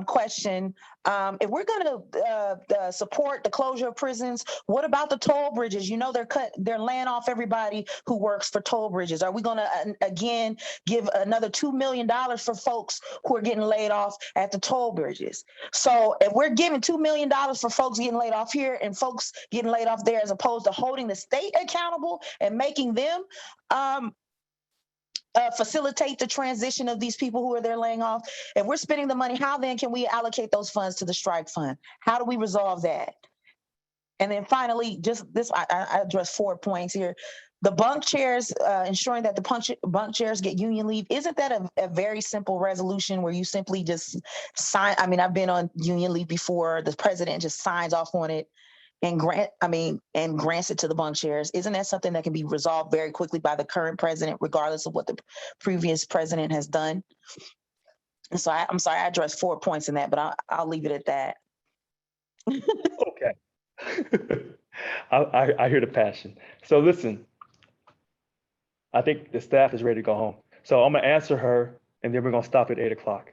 question, if we're going to support the closure of prisons, what about the toll bridges? You know, they're laying off everybody who works for toll bridges. Are we going to again give another $2 million for folks who are getting laid off at the toll bridges? So if we're giving $2 million for folks getting laid off here and folks getting laid off there, as opposed to holding the state accountable and making them facilitate the transition of these people who are there laying off. If we're spending the money, how then can we allocate those funds to the strike fund? How do we resolve that? And then finally, just this, I addressed 4 points here. The bunk chairs, ensuring that the bunk chairs get union leave, isn't that a very simple resolution where you simply just sign? I mean, I've been on union leave before. The president just signs off on it and grants it to the bunk chairs. Isn't that something that can be resolved very quickly by the current president, regardless of what the previous president has done? And so I'm sorry, I addressed 4 points in that, but I'll leave it at that. Okay. I hear the passion. So listen, I think the staff is ready to go home. So I'm gonna answer her and then we're gonna stop at 8 o'clock.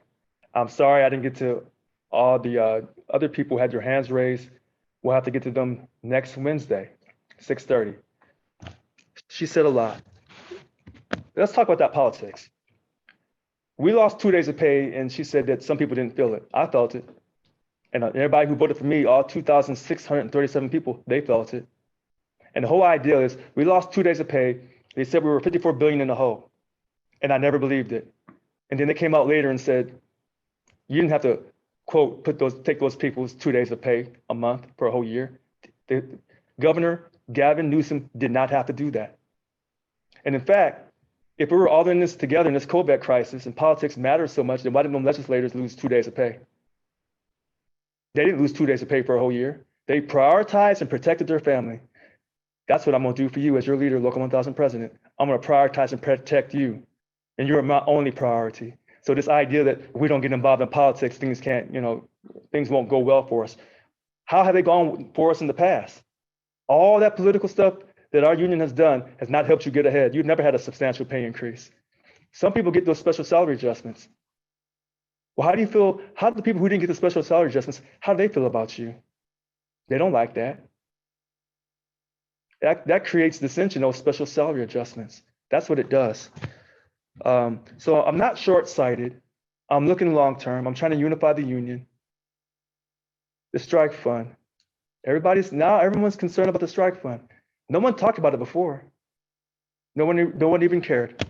I'm sorry I didn't get to all the other people who had their hands raised. We'll have to get to them next Wednesday, 6:30. She said a lot. Let's talk about that politics. We lost 2 days of pay, and she said that some people didn't feel it. I felt it. And everybody who voted for me, all 2,637 people, they felt it. And the whole idea is we lost 2 days of pay. They said we were 54 billion in the hole. And I never believed it. And then they came out later and said, you didn't have to, quote, take those people's 2 days of pay a month for a whole year. Governor Gavin Newsom did not have to do that. And in fact, if we were all in this together in this COVID crisis and politics matters so much, then why didn't them legislators lose 2 days of pay? They didn't lose 2 days of pay for a whole year. They prioritized and protected their family. That's what I'm gonna do for you as your leader, Local 1000 president. I'm gonna prioritize and protect you. And you're my only priority. So this idea that if we don't get involved in politics, things won't go well for us. How have they gone for us in the past? All that political stuff that our union has done has not helped you get ahead. You've never had a substantial pay increase. Some people get those special salary adjustments. Well, how do you feel? How do the people who didn't get the special salary adjustments, how do they feel about you? They don't like that. That creates dissension, those special salary adjustments. That's what it does. So I'm not short-sighted. I'm looking long-term. I'm trying to unify the union. The strike fund. Everyone's concerned about the strike fund. No one talked about it before. No one even cared.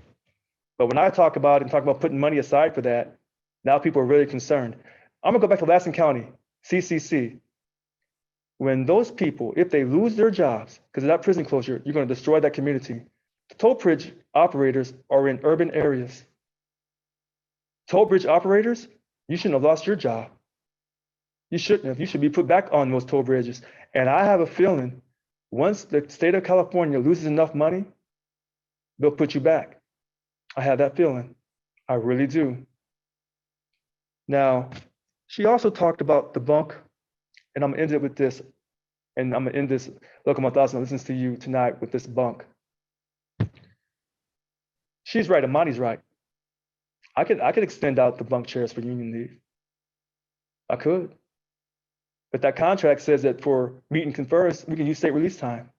But when I talk about putting money aside for that, now people are really concerned. I'm gonna go back to Lassen County, CCC. When those people, if they lose their jobs because of that prison closure, you're gonna destroy that community. The toll bridge operators are in urban areas. Toll bridge operators, you shouldn't have lost your job. You shouldn't have. You should be put back on those toll bridges. And I have a feeling once the state of California loses enough money, they'll put you back. I have that feeling. I really do. Now, she also talked about the bunk, and I'm gonna end it with this, and I'm gonna end this Local 1000 listens to you tonight with this bunk. She's right, Amani's right. I could extend out the bunk chairs for union leave. I could. But that contract says that for meet and confers, we can use state release time.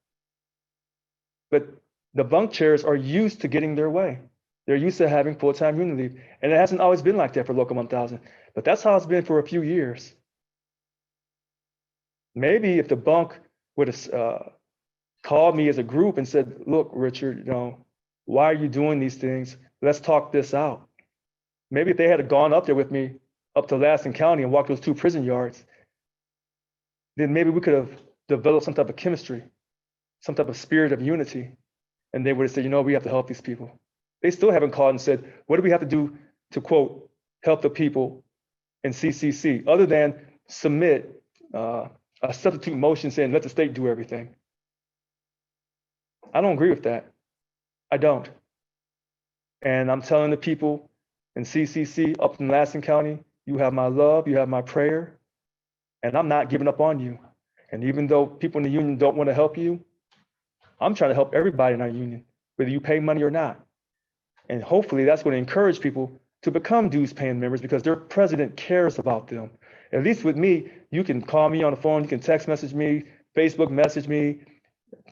But the bunk chairs are used to getting their way. They're used to having full-time union leave. And it hasn't always been like that for Local 1000, but that's how it's been for a few years. Maybe if the bunk would have called me as a group and said, look, Richard, why are you doing these things? Let's talk this out. Maybe if they had gone up there with me up to Lassen County and walked those 2 prison yards, then maybe we could have developed some type of chemistry, some type of spirit of unity. And they would have said, we have to help these people. They still haven't called and said, what do we have to do to, quote, help the people in CCC, other than submit a substitute motion saying, let the state do everything. I don't agree with that. I don't. And I'm telling the people in CCC up in Lassen County, you have my love, you have my prayer. and I'm not giving up on you. And even though people in the union don't want to help you, I'm trying to help everybody in our union, whether you pay money or not. And hopefully that's going to encourage people to become dues paying members because their president cares about them. At least with me, you can call me on the phone, you can text message me, Facebook message me,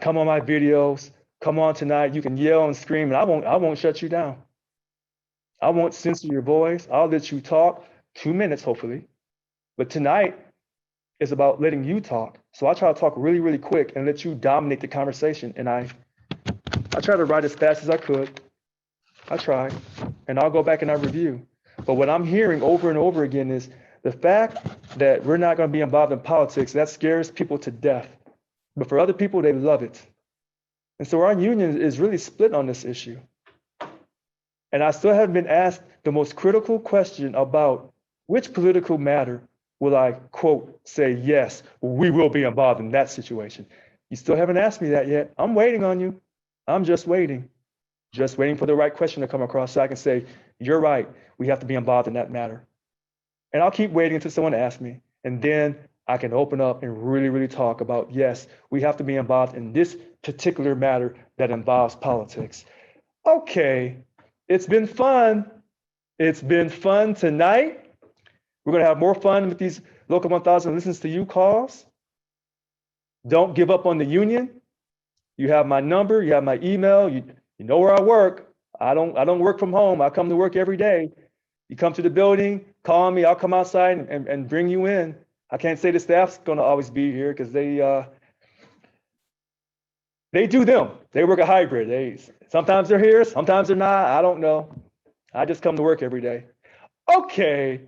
come on my videos, come on tonight. You can yell and scream, and I won't shut you down. I won't censor your voice. I'll let you talk 2 minutes, hopefully. But tonight is about letting you talk. So I try to talk really, really quick and let you dominate the conversation. And I try to write as fast as I could. I try, and I'll go back and I review. But what I'm hearing over and over again is the fact that we're not going to be involved in politics. That scares people to death. But for other people, they love it. And so our union is really split on this issue. And I still haven't been asked the most critical question about which political matter will I, quote, say, yes, we will be involved in that situation. You still haven't asked me that yet. I'm waiting on you. I'm just waiting for the right question to come across so I can say, you're right, we have to be involved in that matter. And I'll keep waiting until someone asks me. And then I can open up and really, really talk about, yes, we have to be involved in this particular matter that involves politics. Okay, it's been fun. It's been fun tonight. We're going to have more fun with these Local 1000 Listens to You calls. Don't give up on the union. You have my number, you have my email, you know where I work. I don't work from home. I come to work every day. You come to the building, call me, I'll come outside and bring you in. I can't say the staff's going to always be here because they do them. They work a hybrid. Sometimes they're here, sometimes they're not. I don't know. I just come to work every day. Okay.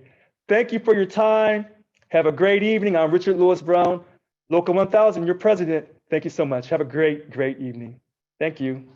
Thank you for your time. Have a great evening. I'm Richard Lewis Brown, Local 1000, your president. Thank you so much. Have a great, great evening. Thank you.